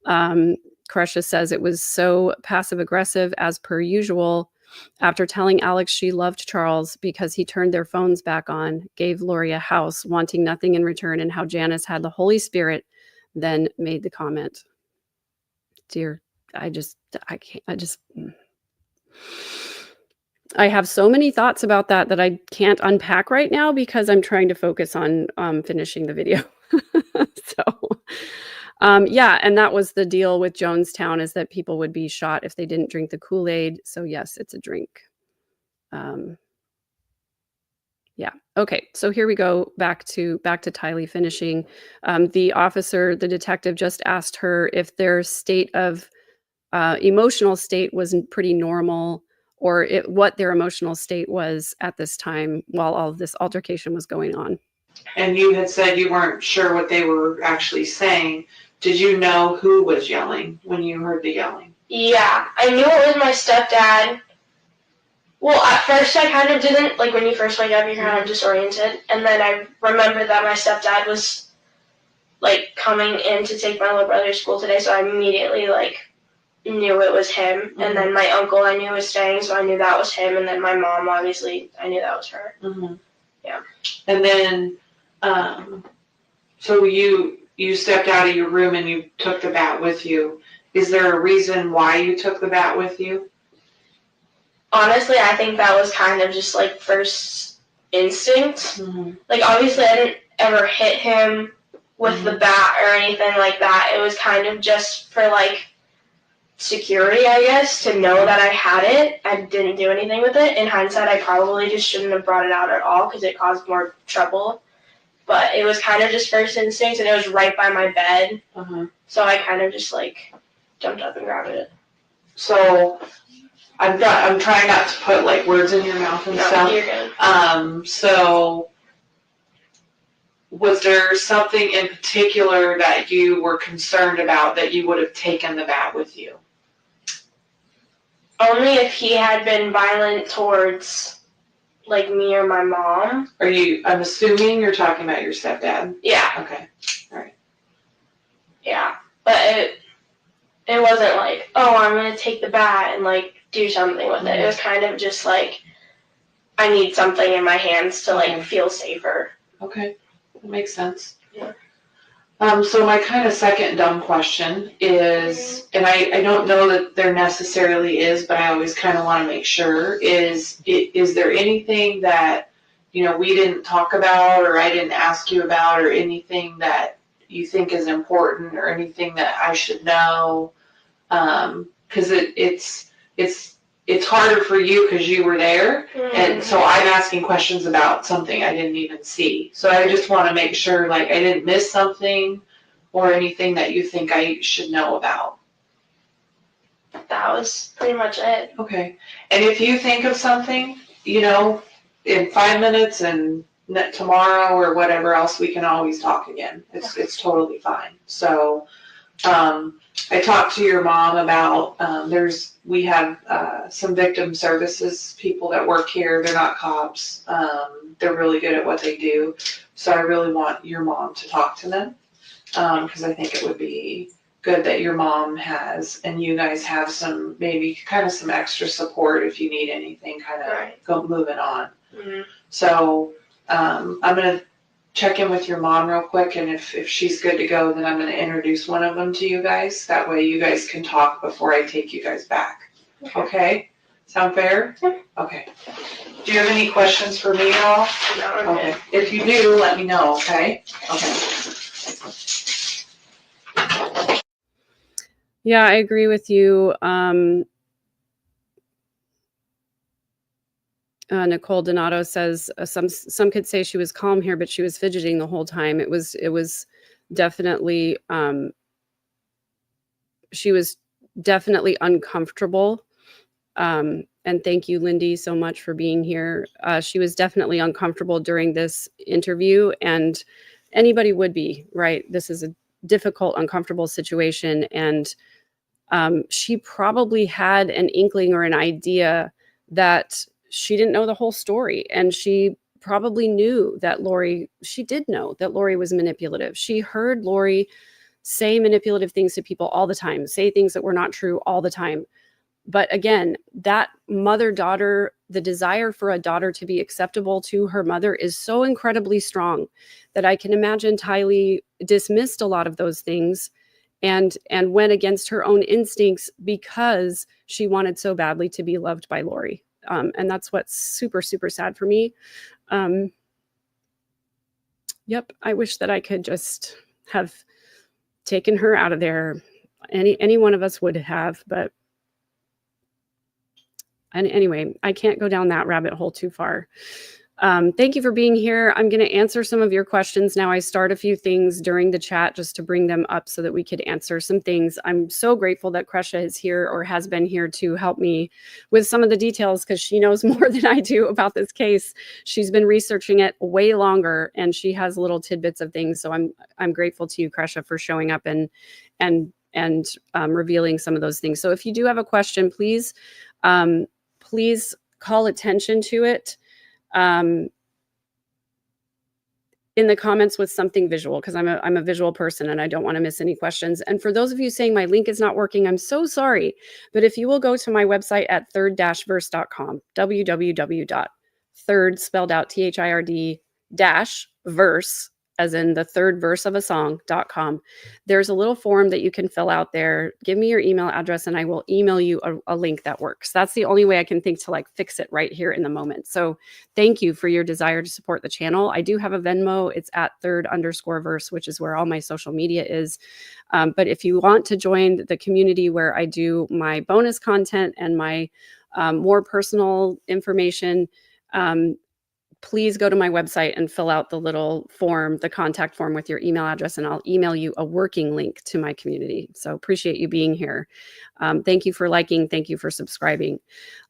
Kresha says it was so passive aggressive as per usual. After telling Alex she loved Charles because he turned their phones back on, gave Lori a house, wanting nothing in return, and how Janice had the Holy Spirit, then made the comment. Dear, I have so many thoughts about that I can't unpack right now because I'm trying to focus on finishing the video. Yeah, and that was the deal with Jonestown, is that people would be shot if they didn't drink the Kool-Aid. So yes, it's a drink. Yeah. Okay. So here we go back to Tylee finishing. The detective just asked her if their state of emotional state was pretty normal, or what their emotional state was at this time while all of this altercation was going on. And you had said you weren't sure what they were actually saying. Did you know who was yelling when you heard the yelling? Yeah, I knew it was my stepdad. Well, at first I kind of didn't. Like, when you first wake up, you're kind of disoriented. And then I remembered that my stepdad was, like, coming in to take my little brother to school today, so I immediately, like, knew it was him. Mm-hmm. And then my uncle I knew was staying, so I knew that was him. And then my mom, obviously, I knew that was her. Mm-hmm. Yeah. And then, so you stepped out of your room and you took the bat with you. Is there a reason why you took the bat with you? Honestly, I think that was kind of just, like, first instinct. Mm-hmm. Like, obviously, I didn't ever hit him with the bat or anything like that. It was kind of just for, like, security, I guess, to know that I had it. I didn't do anything with it. In hindsight, I probably just shouldn't have brought it out at all because it caused more trouble. But it was kind of just first instinct, and it was right by my bed. Uh-huh. So I kind of just, like, jumped up and grabbed it. So I'm trying not to put, like, words in your mouth and stuff. You're good. So was there something in particular that you were concerned about that you would have taken the bat with you? Only if he had been violent towards, like, me or my mom. I'm assuming you're talking about your stepdad? Yeah. Okay. All right. Yeah. But it wasn't like, oh, I'm going to take the bat and, like, do something with it. It was kind of just like, I need something in my hands to, like, feel safer. Okay. That makes sense. Yeah. So my kind of second dumb question is, and I don't know that there necessarily is, but I always kind of want to make sure, is there anything that, you know, we didn't talk about or I didn't ask you about, or anything that you think is important or anything that I should know? Because it's harder for you because you were there, and so I'm asking questions about something I didn't even see. So I just want to make sure, like, I didn't miss something or anything that you think I should know about. That was pretty much it. Okay. And if you think of something, you know, in 5 minutes and tomorrow or whatever else, we can always talk again. It's totally fine. So, I talked to your mom about, we have some victim services people that work here. They're not cops. They're really good at what they do. So I really want your mom to talk to them, because I think it would be good that your mom has, and you guys have maybe kind of some extra support if you need anything kind of go moving on. Mm-hmm. So I'm going to check in with your mom real quick, and if she's good to go, then I'm going to introduce one of them to you guys. That way you guys can talk before I take you guys back. Okay? Sound fair? Yeah. Okay. Do you have any questions for me at all? No, Okay. If you do, let me know, okay? Okay. Yeah, I agree with you. Nicole Donato says some could say she was calm here, but she was fidgeting the whole time. It was definitely she was definitely uncomfortable. And thank you, Lindy, so much for being here. She was definitely uncomfortable during this interview, and anybody would be, right? This is a difficult, uncomfortable situation, and she probably had an inkling or an idea that she didn't know the whole story. And she probably knew that she did know that Lori was manipulative. She heard Lori say manipulative things to people all the time, say things that were not true all the time. But again, that mother-daughter, the desire for a daughter to be acceptable to her mother is so incredibly strong that I can imagine Tylee dismissed a lot of those things and went against her own instincts because she wanted so badly to be loved by Lori. And that's what's super, super sad for me. Yep, I wish that I could just have taken her out of there. Any one of us would have, but anyway, I can't go down that rabbit hole too far. Thank you for being here. I'm going to answer some of your questions now. I start a few things during the chat just to bring them up so that we could answer some things. I'm so grateful that Kresha is here or has been here to help me with some of the details because she knows more than I do about this case. She's been researching it way longer and she has little tidbits of things. So I'm grateful to you, Kresha, for showing up and revealing some of those things. So if you do have a question, please call attention to it. In the comments with something visual, because I'm a visual person and I don't want to miss any questions. And for those of you saying my link is not working, I'm so sorry. But if you will go to my website at third-verse.com, www.third, spelled out THIRD -verse, as in the third verse of a song.com. There's a little form that you can fill out there. Give me your email address and I will email you a link that works. That's the only way I can think to fix it right here in the moment. So thank you for your desire to support the channel. I do have a Venmo. It's at third_verse, which is where all my social media is. But if you want to join the community where I do my bonus content and my more personal information, please go to my website and fill out the little form, the contact form with your email address, and I'll email you a working link to my community. So appreciate you being here. Thank you for liking. Thank you for subscribing.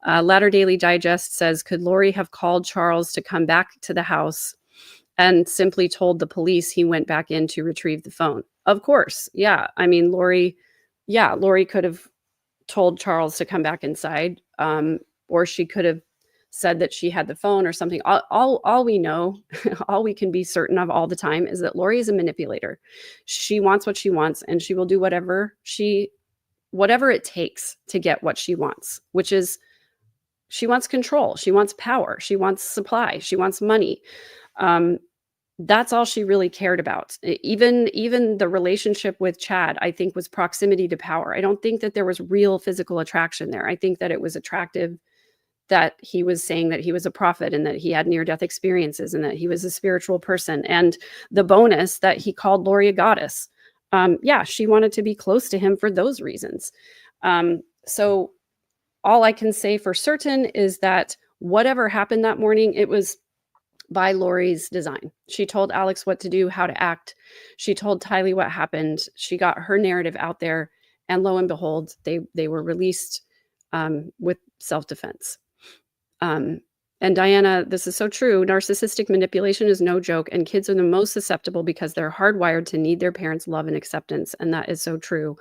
Latter Daily Digest says, could Lori have called Charles to come back to the house and simply told the police he went back in to retrieve the phone? Of course. Yeah. I mean, Lori could have told Charles to come back inside, or she could have said that she had the phone or something. All we know, all we can be certain of all the time is that Lori is a manipulator. She wants what she wants and she will do whatever it takes to get what she wants, which is she wants control. She wants power. She wants supply. She wants money. That's all she really cared about. Even the relationship with Chad, I think, was proximity to power. I don't think that there was real physical attraction there. I think that it was attractive that he was saying that he was a prophet and that he had near-death experiences and that he was a spiritual person. And the bonus that he called Lori a goddess. She wanted to be close to him for those reasons. So all I can say for certain is that whatever happened that morning, it was by Lori's design. She told Alex what to do, how to act. She told Tylee what happened. She got her narrative out there. And lo and behold, they were released with self-defense. And Diana, this is so true. Narcissistic manipulation is no joke, and kids are the most susceptible because they're hardwired to need their parents' love and acceptance. And that is so true.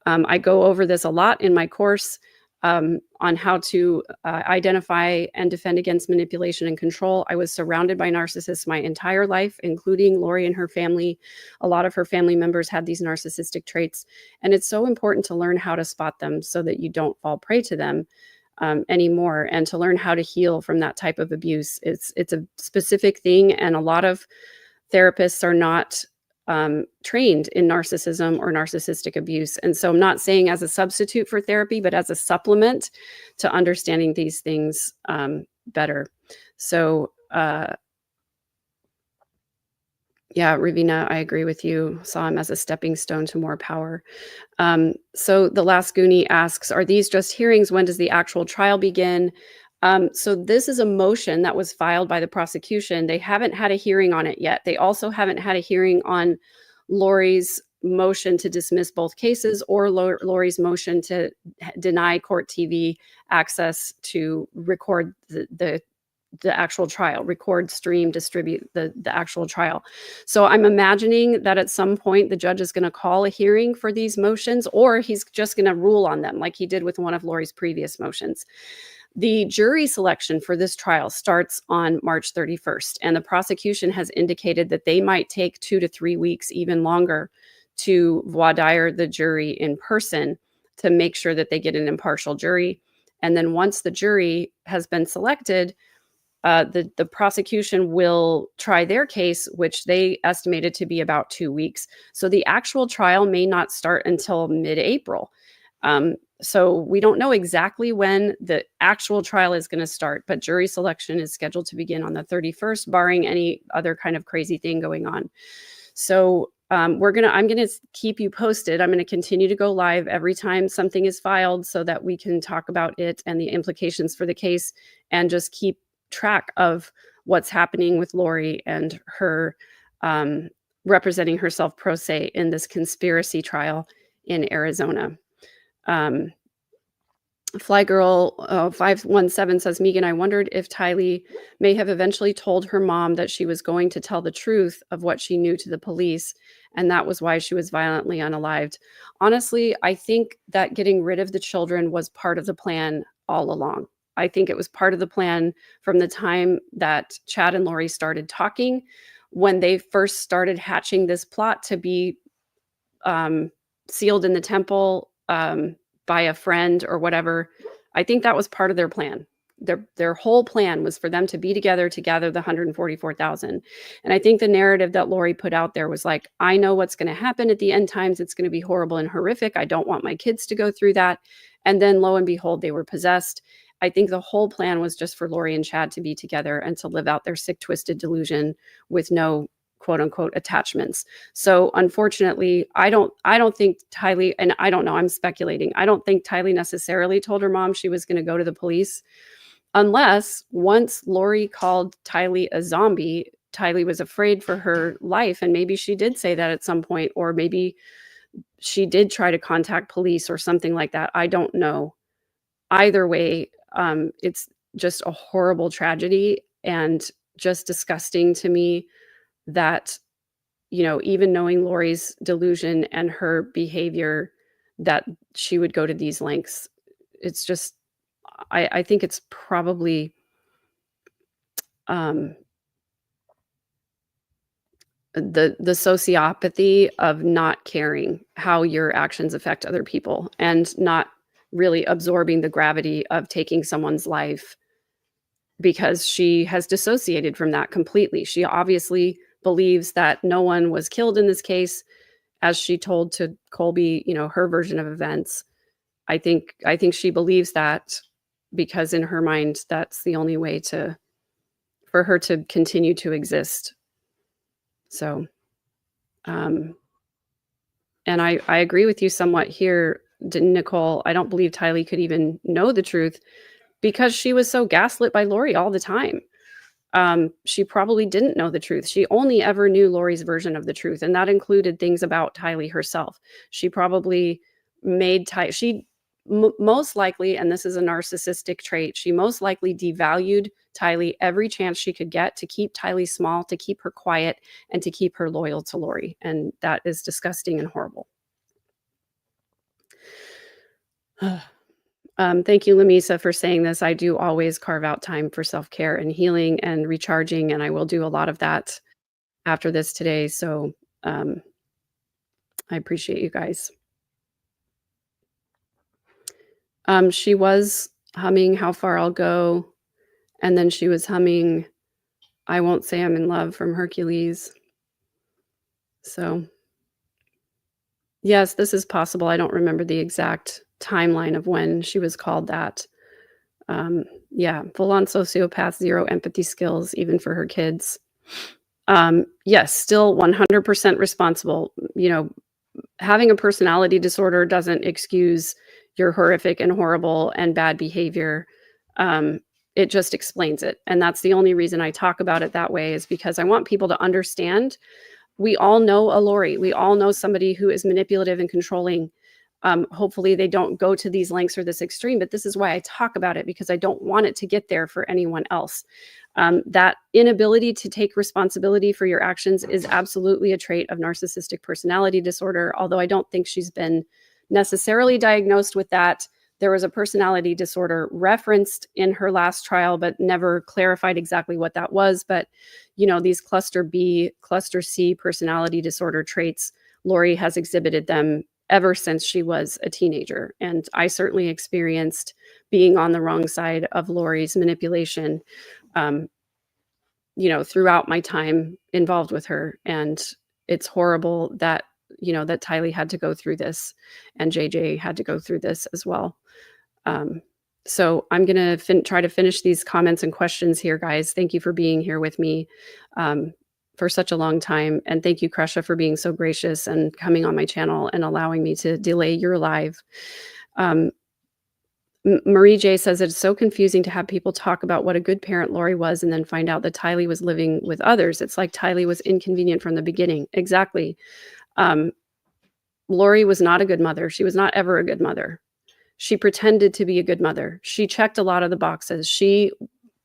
I go over this a lot in my course on how to identify and defend against manipulation and control. I was surrounded by narcissists my entire life, including Lori and her family. A lot of her family members had these narcissistic traits. And it's so important to learn how to spot them so that you don't fall prey to them anymore, and to learn how to heal from that type of abuse. It's a specific thing, and a lot of therapists are not trained in narcissism or narcissistic abuse. And so I'm not saying as a substitute for therapy, but as a supplement to understanding these things better. So yeah, Ravina, I agree with you. Saw him as a stepping stone to more power. So the last Goonie asks, are these just hearings? When does the actual trial begin? So this is a motion that was filed by the prosecution. They haven't had a hearing on it yet. They also haven't had a hearing on Lori's motion to dismiss both cases, or Lori's motion to deny Court TV access to record the actual trial, record, stream, distribute the actual trial. So I'm imagining that at some point the judge is going to call a hearing for these motions, or he's just going to rule on them like he did with one of Lori's previous motions. The jury selection for this trial starts on March 31st, and the prosecution has indicated that they might take 2 to 3 weeks, even longer, to voir dire the jury in person to make sure that they get an impartial jury. And then once the jury has been selected, the prosecution will try their case, which they estimated to be about 2 weeks. So the actual trial may not start until mid-April. So we don't know exactly when the actual trial is going to start, but jury selection is scheduled to begin on the 31st, barring any other kind of crazy thing going on. So I'm going to keep you posted. I'm going to continue to go live every time something is filed so that we can talk about it and the implications for the case, and just keep track of what's happening with Lori and her representing herself pro se in this conspiracy trial in Arizona. Flygirl 517 says, Megan, I wondered if Tylee may have eventually told her mom that she was going to tell the truth of what she knew to the police, and that was why she was violently unalived. Honestly, I think that getting rid of the children was part of the plan all along. I think it was part of the plan from the time that Chad and Lori started talking, when they first started hatching this plot to be sealed in the temple by a friend or whatever. I think that was part of their plan. Their whole plan was for them to be together to gather the 144,000. And I think the narrative that Lori put out there was like, I know what's going to happen at the end times. It's going to be horrible and horrific. I don't want my kids to go through that. And then lo and behold, they were possessed. I think the whole plan was just for Lori and Chad to be together and to live out their sick, twisted delusion with no quote unquote attachments. So unfortunately, I don't think Tylee, and I don't know, I'm speculating. I don't think Tylee necessarily told her mom she was going to go to the police, unless once Lori called Tylee a zombie, Tylee was afraid for her life. And maybe she did say that at some point, or maybe she did try to contact police or something like that. I don't know. Either way, it's just a horrible tragedy, and just disgusting to me that, you know, even knowing Lori's delusion and her behavior, that she would go to these lengths. It's just, I think it's probably the sociopathy of not caring how your actions affect other people, and not really absorbing the gravity of taking someone's life, because she has dissociated from that completely. She obviously believes that no one was killed in this case, as she told to Colby, you know, her version of events. I think she believes that, because in her mind, that's the only way for her to continue to exist. So, and I agree with you somewhat here, Nicole. I don't believe Tylee could even know the truth, because she was so gaslit by Lori all the time. She probably didn't know the truth. She only ever knew Lori's version of the truth, and that included things about Tylee herself. She probably made most likely, and this is a narcissistic trait, she most likely devalued Tylee every chance she could get to keep Tylee small, to keep her quiet, and to keep her loyal to Lori. And that is disgusting and horrible. Thank you, Lamisa, for saying this. I do always carve out time for self-care and healing and recharging, and I will do a lot of that after this today. So I appreciate you guys. She was humming How Far I'll Go, and then she was humming I Won't Say I'm in Love from Hercules. So yes, this is possible. I don't remember the exact timeline of when she was called that. Yeah, full-on sociopath, zero empathy skills, even for her kids. Yes, still 100% responsible. You know, having a personality disorder doesn't excuse your horrific and horrible and bad behavior. It just explains it. And that's the only reason I talk about it that way, is because I want people to understand. We all know a Lori. We all know somebody who is manipulative and controlling. Hopefully they don't go to these lengths or this extreme, but this is why I talk about it, because I don't want it to get there for anyone else. That inability to take responsibility for your actions is absolutely a trait of narcissistic personality disorder, although I don't think she's been necessarily diagnosed with that. There was a personality disorder referenced in her last trial, but never clarified exactly what that was. But, you know, these cluster B, cluster C personality disorder traits, Lori has exhibited them ever since she was a teenager. And I certainly experienced being on the wrong side of Lori's manipulation, you know, throughout my time involved with her. And it's horrible that, you know, that Tylee had to go through this, and JJ had to go through this as well. So I'm going to try to finish these comments and questions here, guys. Thank you for being here with me for such a long time. And thank you, Kresha, for being so gracious and coming on my channel and allowing me to delay your live. Marie J says it's so confusing to have people talk about what a good parent Lori was and then find out that Tylee was living with others. It's like Tylee was inconvenient from the beginning. Exactly. Lori was not a good mother. She was not ever a good mother. She pretended to be a good mother. She checked a lot of the boxes. She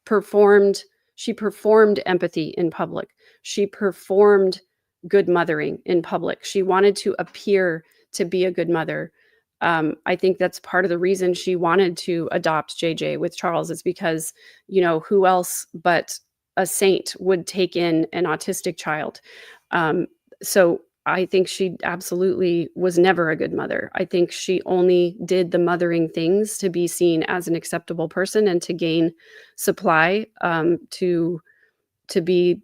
performed empathy in public. She performed good mothering in public. She wanted to appear to be a good mother. I think that's part of the reason she wanted to adopt JJ with Charles, is because, you know, who else but a saint would take in an autistic child? So I think she absolutely was never a good mother. I think she only did the mothering things to be seen as an acceptable person and to gain supply, to be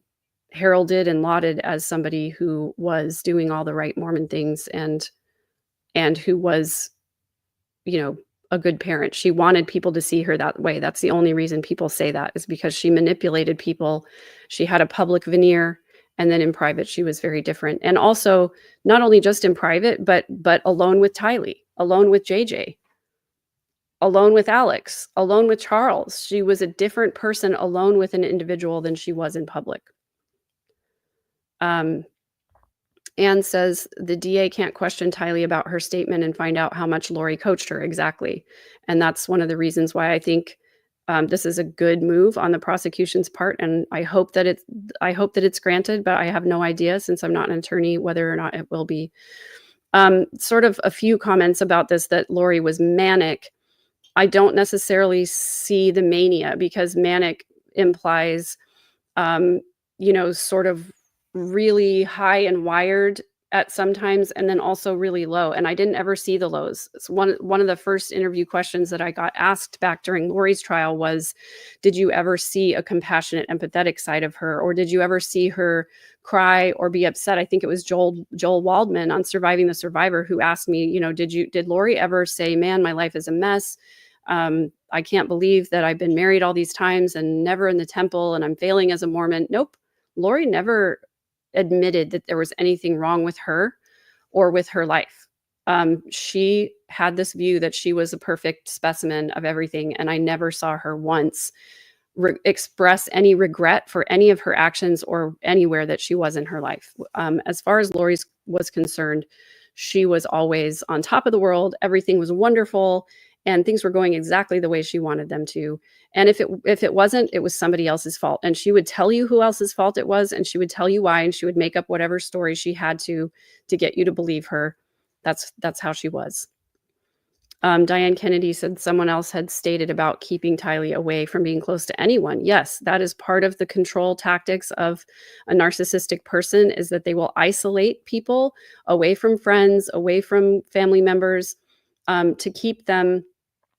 heralded and lauded as somebody who was doing all the right Mormon things and who was, you know, a good parent. She wanted people to see her that way. That's the only reason people say that, is because she manipulated people. She had a public veneer, and then in private, she was very different. And also, not only just in private, but alone with Tylee, alone with JJ, alone with Alex, alone with Charles. She was a different person alone with an individual than she was in public. Anne says the DA can't question Tylee about her statement and find out how much Lori coached her. Exactly. And that's one of the reasons why I think this is a good move on the prosecution's part. And I hope that it's granted, but I have no idea, since I'm not an attorney, whether or not it will be. Sort of a few comments about this, that Lori was manic. I don't necessarily see the mania, because manic implies, you know, sort of really high and wired at sometimes, and then also really low. And I didn't ever see the lows. So one of the first interview questions that I got asked back during Lori's trial was, did you ever see a compassionate, empathetic side of her? Or did you ever see her cry or be upset? I think it was Joel Waldman on Surviving the Survivor who asked me, you know, did Lori ever say, man, my life is a mess. I can't believe that I've been married all these times and never in the temple, and I'm failing as a Mormon. Nope. Lori never admitted that there was anything wrong with her or with her life. She had this view that she was a perfect specimen of everything, and I never saw her once express any regret for any of her actions or anywhere that she was in her life. As far as Lori was concerned, she was always on top of the world. Everything was wonderful and things were going exactly the way she wanted them to. And if it wasn't, it was somebody else's fault. And she would tell you who else's fault it was, and she would tell you why, and she would make up whatever story she had to get you to believe her. That's how she was. Diane Kennedy said someone else had stated about keeping Tylee away from being close to anyone. Yes, that is part of the control tactics of a narcissistic person, is that they will isolate people away from friends, away from family members, to keep them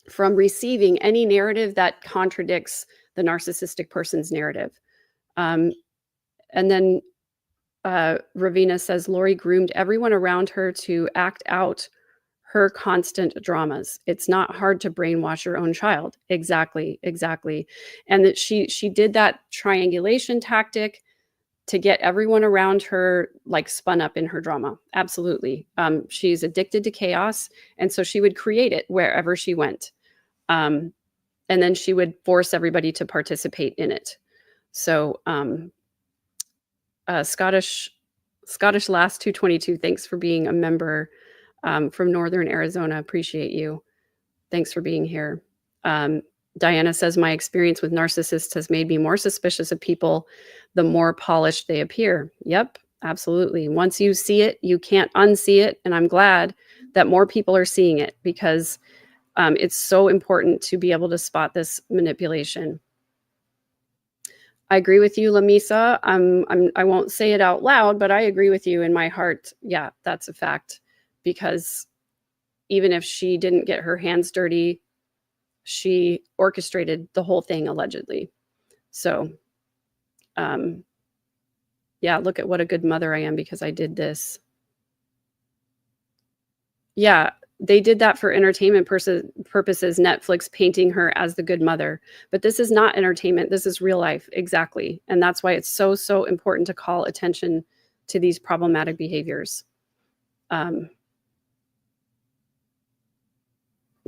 from receiving any narrative that contradicts the narcissistic person's narrative. And then Ravina says, Lori groomed everyone around her to act out her constant dramas. It's not hard to brainwash your own child. Exactly. And that she did that triangulation tactic to get everyone around her like spun up in her drama. Absolutely. She's addicted to chaos. And so she would create it wherever she went. And then she would force everybody to participate in it. So Scottish Last 222, thanks for being a member from Northern Arizona. Appreciate you. Thanks for being here. Diana says, my experience with narcissists has made me more suspicious of people the more polished they appear. Yep, absolutely. Once you see it, you can't unsee it. And I'm glad that more people are seeing it, because it's so important to be able to spot this manipulation. I agree with you, Lamisa. I won't say it out loud, but I agree with you in my heart. Yeah, that's a fact. Because even if she didn't get her hands dirty, she orchestrated the whole thing, allegedly. So, yeah, look at what a good mother I am because I did this. Yeah, they did that for entertainment purposes, Netflix painting her as the good mother. But this is not entertainment. This is real life. Exactly. And that's why it's so, so important to call attention to these problematic behaviors.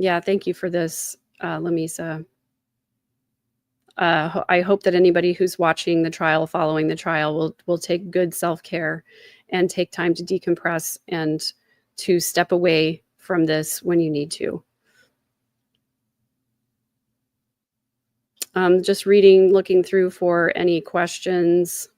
Yeah, thank you for this, Lamisa. I hope that anybody who's watching the trial, following the trial, will take good self-care and take time to decompress and to step away from this when you need to. Just reading, looking through for any questions.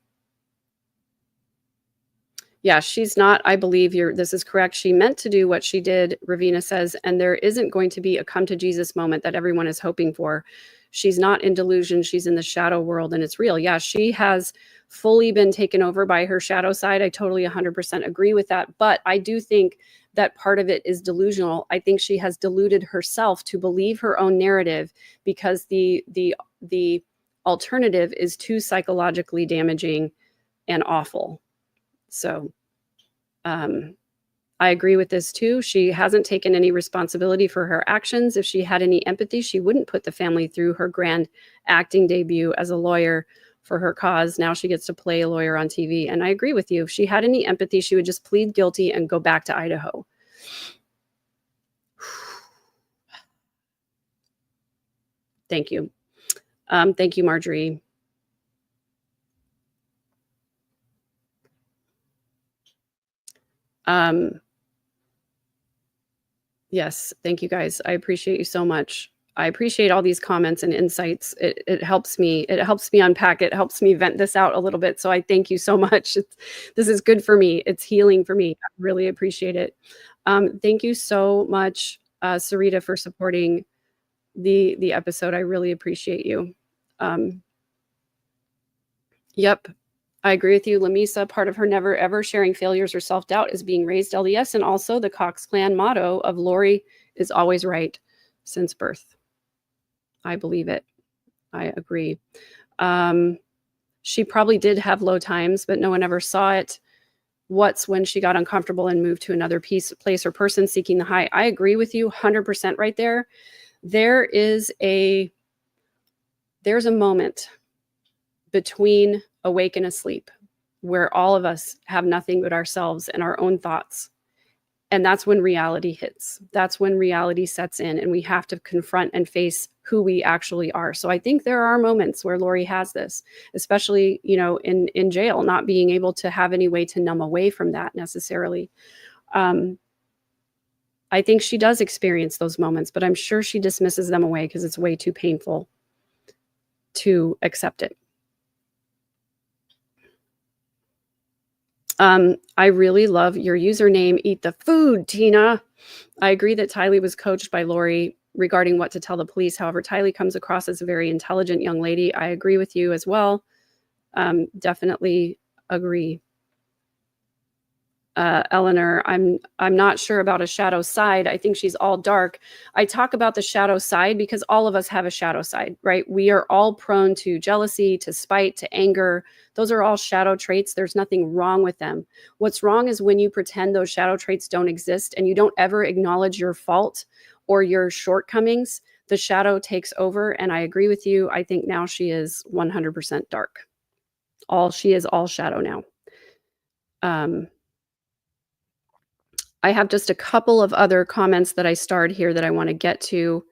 Yeah, she's not, I believe this is correct. She meant to do what she did, Ravina says, and there isn't going to be a come to Jesus moment that everyone is hoping for. She's not in delusion. She's in the shadow world, and it's real. Yeah, she has fully been taken over by her shadow side. I totally 100% agree with that. But I do think that part of it is delusional. I think she has deluded herself to believe her own narrative, because the alternative is too psychologically damaging and awful. So I agree with this too. She hasn't taken any responsibility for her actions. If she had any empathy, she wouldn't put the family through her grand acting debut as a lawyer for her cause. Now she gets to play a lawyer on TV. And I agree with you. If she had any empathy, she would just plead guilty and go back to Idaho. Thank you. Thank you, Marjorie. Yes, thank you guys. I appreciate you so much. I appreciate all these comments and insights. It helps me. It helps me unpack. It helps me vent this out a little bit. So I thank you so much. This is good for me. It's healing for me. I really appreciate it. Thank you so much, Sarita, for supporting the episode. I really appreciate you. Yep. I agree with you, Lamisa. Part of her never ever sharing failures or self-doubt is being raised LDS, and also the Cox Clan motto of Lori is always right since birth. I believe it. I agree. She probably did have low times, but no one ever saw it. What's when she got uncomfortable and moved to another place or person seeking the high? I agree with you 100% right there. There's a moment between awake and asleep where all of us have nothing but ourselves and our own thoughts. And that's when reality hits. That's when reality sets in, and we have to confront and face who we actually are. So I think there are moments where Lori has this, especially, in jail, not being able to have any way to numb away from that necessarily. I think she does experience those moments, but I'm sure she dismisses them away because it's way too painful to accept it. I really love your username, Eat the Food, Tina. I agree that Tylee was coached by Lori regarding what to tell the police. However, Tylee comes across as a very intelligent young lady. I agree with you as well. Definitely agree. Eleanor, I'm not sure about a shadow side. I think she's all dark. I talk about the shadow side because all of us have a shadow side, right? We are all prone to jealousy, to spite, to anger. Those are all shadow traits. There's nothing wrong with them. What's wrong is when you pretend those shadow traits don't exist and you don't ever acknowledge your fault or your shortcomings. The shadow takes over. And I agree with you. I think now she is 100% dark. She is all shadow now. I have just a couple of other comments that I starred here that I want to get to.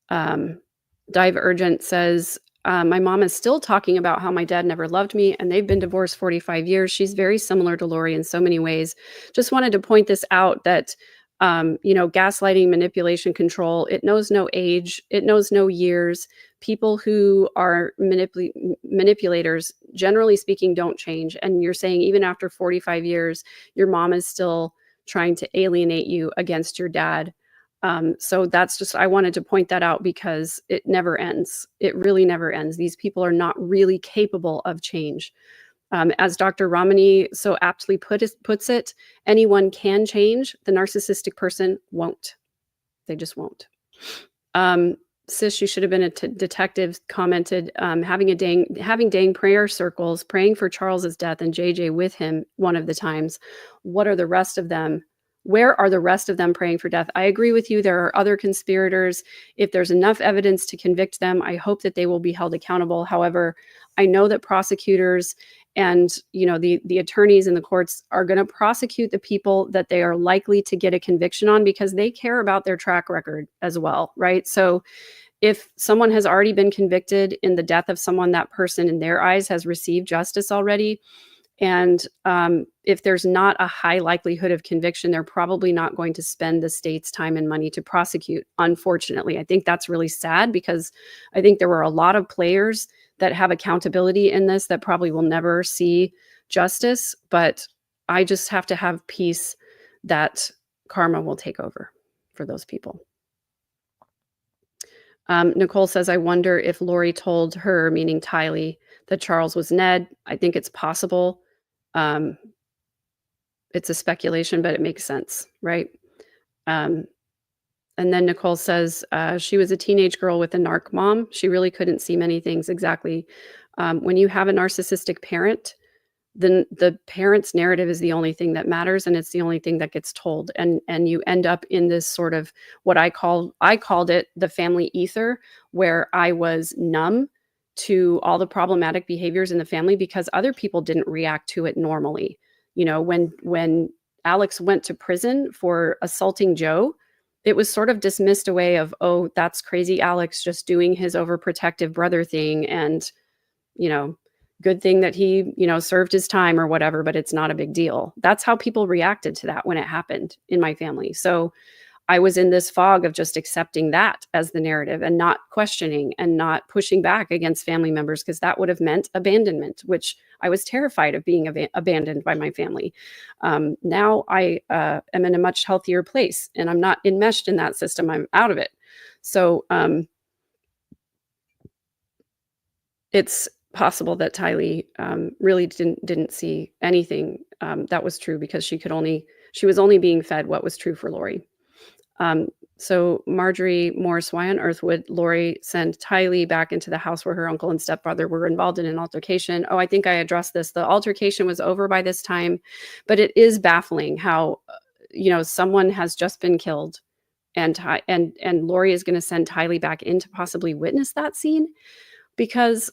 Dive Urgent says, my mom is still talking about how my dad never loved me and they've been divorced 45 years. She's very similar to Lori in so many ways. Just wanted to point this out that, gaslighting, manipulation, control, it knows no age. It knows no years. People who are manipulators, generally speaking, don't change. And you're saying even after 45 years, your mom is still trying to alienate you against your dad. So that's just, I wanted to point that out because it never ends. It really never ends. These people are not really capable of change. As Dr. Ramani so aptly puts it, anyone can change. The narcissistic person won't. They just won't. Sis, you should have been a detective, commented, having dang prayer circles, praying for Charles's death and JJ with him one of the times. What are the rest of them? Where are the rest of them praying for death? I agree with you. There are other conspirators. If there's enough evidence to convict them, I hope that they will be held accountable. However, I know that prosecutors and the attorneys in the courts are going to prosecute the people that they are likely to get a conviction on because they care about their track record as well, right? So if someone has already been convicted in the death of someone, that person in their eyes has received justice already. And if there's not a high likelihood of conviction, they're probably not going to spend the state's time and money to prosecute. Unfortunately, I think that's really sad because I think there were a lot of players that have accountability in this that probably will never see justice. But I just have to have peace that karma will take over for those people. Nicole says, I wonder if Lori told her, meaning Tylee, that Charles was Ned. I think it's possible. It's a speculation, but it makes sense, right? And then Nicole says, she was a teenage girl with a narc mom. She really couldn't see many things exactly. When you have a narcissistic parent, then the parent's narrative is the only thing that matters, and it's the only thing that gets told. And you end up in this sort of what I called it the family ether, where I was numb to all the problematic behaviors in the family because other people didn't react to it normally. When Alex went to prison for assaulting Joe, it was sort of dismissed away of, oh, that's crazy Alex just doing his overprotective brother thing. And, good thing that he, served his time or whatever, but it's not a big deal. That's how people reacted to that when it happened in my family. So I was in this fog of just accepting that as the narrative and not questioning and not pushing back against family members because that would have meant abandonment, which I was terrified of being abandoned by my family. Now I am in a much healthier place and I'm not enmeshed in that system. I'm out of it. So it's possible that Tylee really didn't see anything that was true because she was only being fed what was true for Lori. So Marjorie Morris, why on earth would Lori send Tylee back into the house where her uncle and stepfather were involved in an altercation? Oh, I think I addressed this. The altercation was over by this time, but it is baffling how, someone has just been killed and Lori is going to send Tylee back in to possibly witness that scene because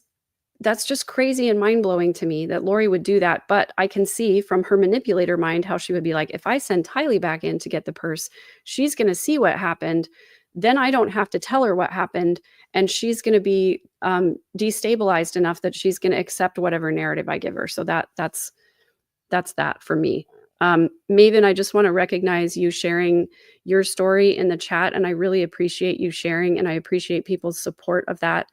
that's just crazy and mind-blowing to me that Lori would do that. But I can see from her manipulator mind how she would be like, if I send Tylee back in to get the purse, she's going to see what happened. Then I don't have to tell her what happened. And she's going to be destabilized enough that she's going to accept whatever narrative I give her. So that's that for me. Maven, I just want to recognize you sharing your story in the chat, and I really appreciate you sharing, and I appreciate people's support of that.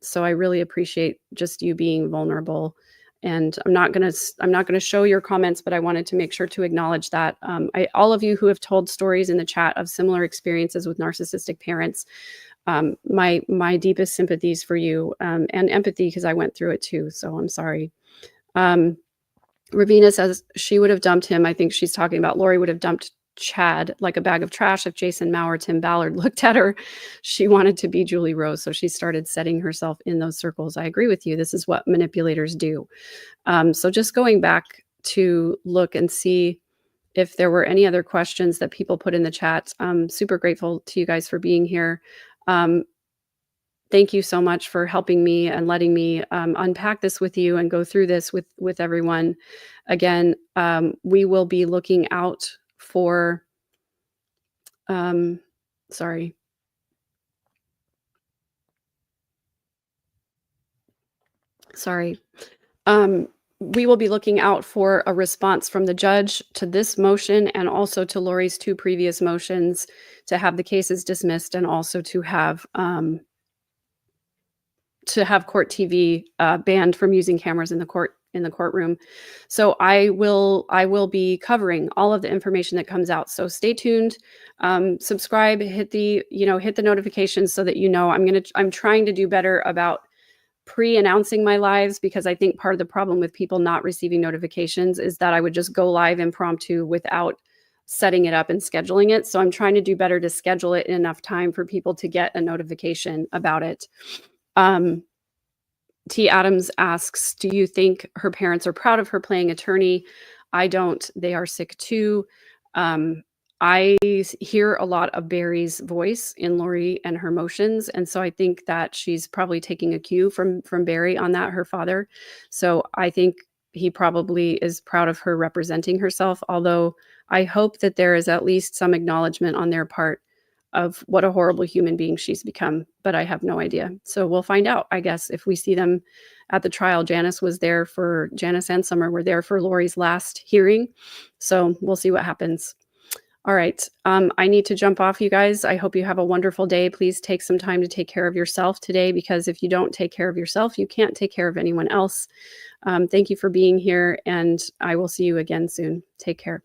So I really appreciate just you being vulnerable. And I'm not gonna show your comments, but I wanted to make sure to acknowledge that. All of you who have told stories in the chat of similar experiences with narcissistic parents, my deepest sympathies for you, and empathy, because I went through it too. So I'm sorry. Ravina says she would have dumped him. I think she's talking about Lori would have dumped Chad like a bag of trash if Jason Mao or Tim Ballard looked at her. She wanted to be Julie Rose, so she started setting herself in those circles. I agree with you. This is what manipulators do. So just going back to look and see if there were any other questions that people put in the chat. I'm super grateful to you guys for being here. Thank you so much for helping me and letting me unpack this with you and go through this with everyone. Again, we will be looking out for, sorry. We will be looking out for a response from the judge to this motion and also to Lori's 2 previous motions to have the cases dismissed and also to have court TV banned from using cameras in the courtroom. So I will be covering all of the information that comes out. So stay tuned, subscribe, hit the notifications so that I'm trying to do better about pre-announcing my lives, because I think part of the problem with people not receiving notifications is that I would just go live impromptu without setting it up and scheduling it. So I'm trying to do better to schedule it in enough time for people to get a notification about it. T. Adams asks, do you think her parents are proud of her playing attorney? I don't. They are sick too. I hear a lot of Barry's voice in Lori and her motions. And so I think that she's probably taking a cue from Barry on that, her father. So I think he probably is proud of her representing herself, although I hope that there is at least some acknowledgement on their part of what a horrible human being she's become, but I have no idea. So we'll find out, I guess, if we see them at the trial. Janice and Summer were there for Lori's last hearing. So we'll see what happens. All right. I need to jump off, you guys. I hope you have a wonderful day. Please take some time to take care of yourself today, because if you don't take care of yourself, you can't take care of anyone else. Thank you for being here, and I will see you again soon. Take care.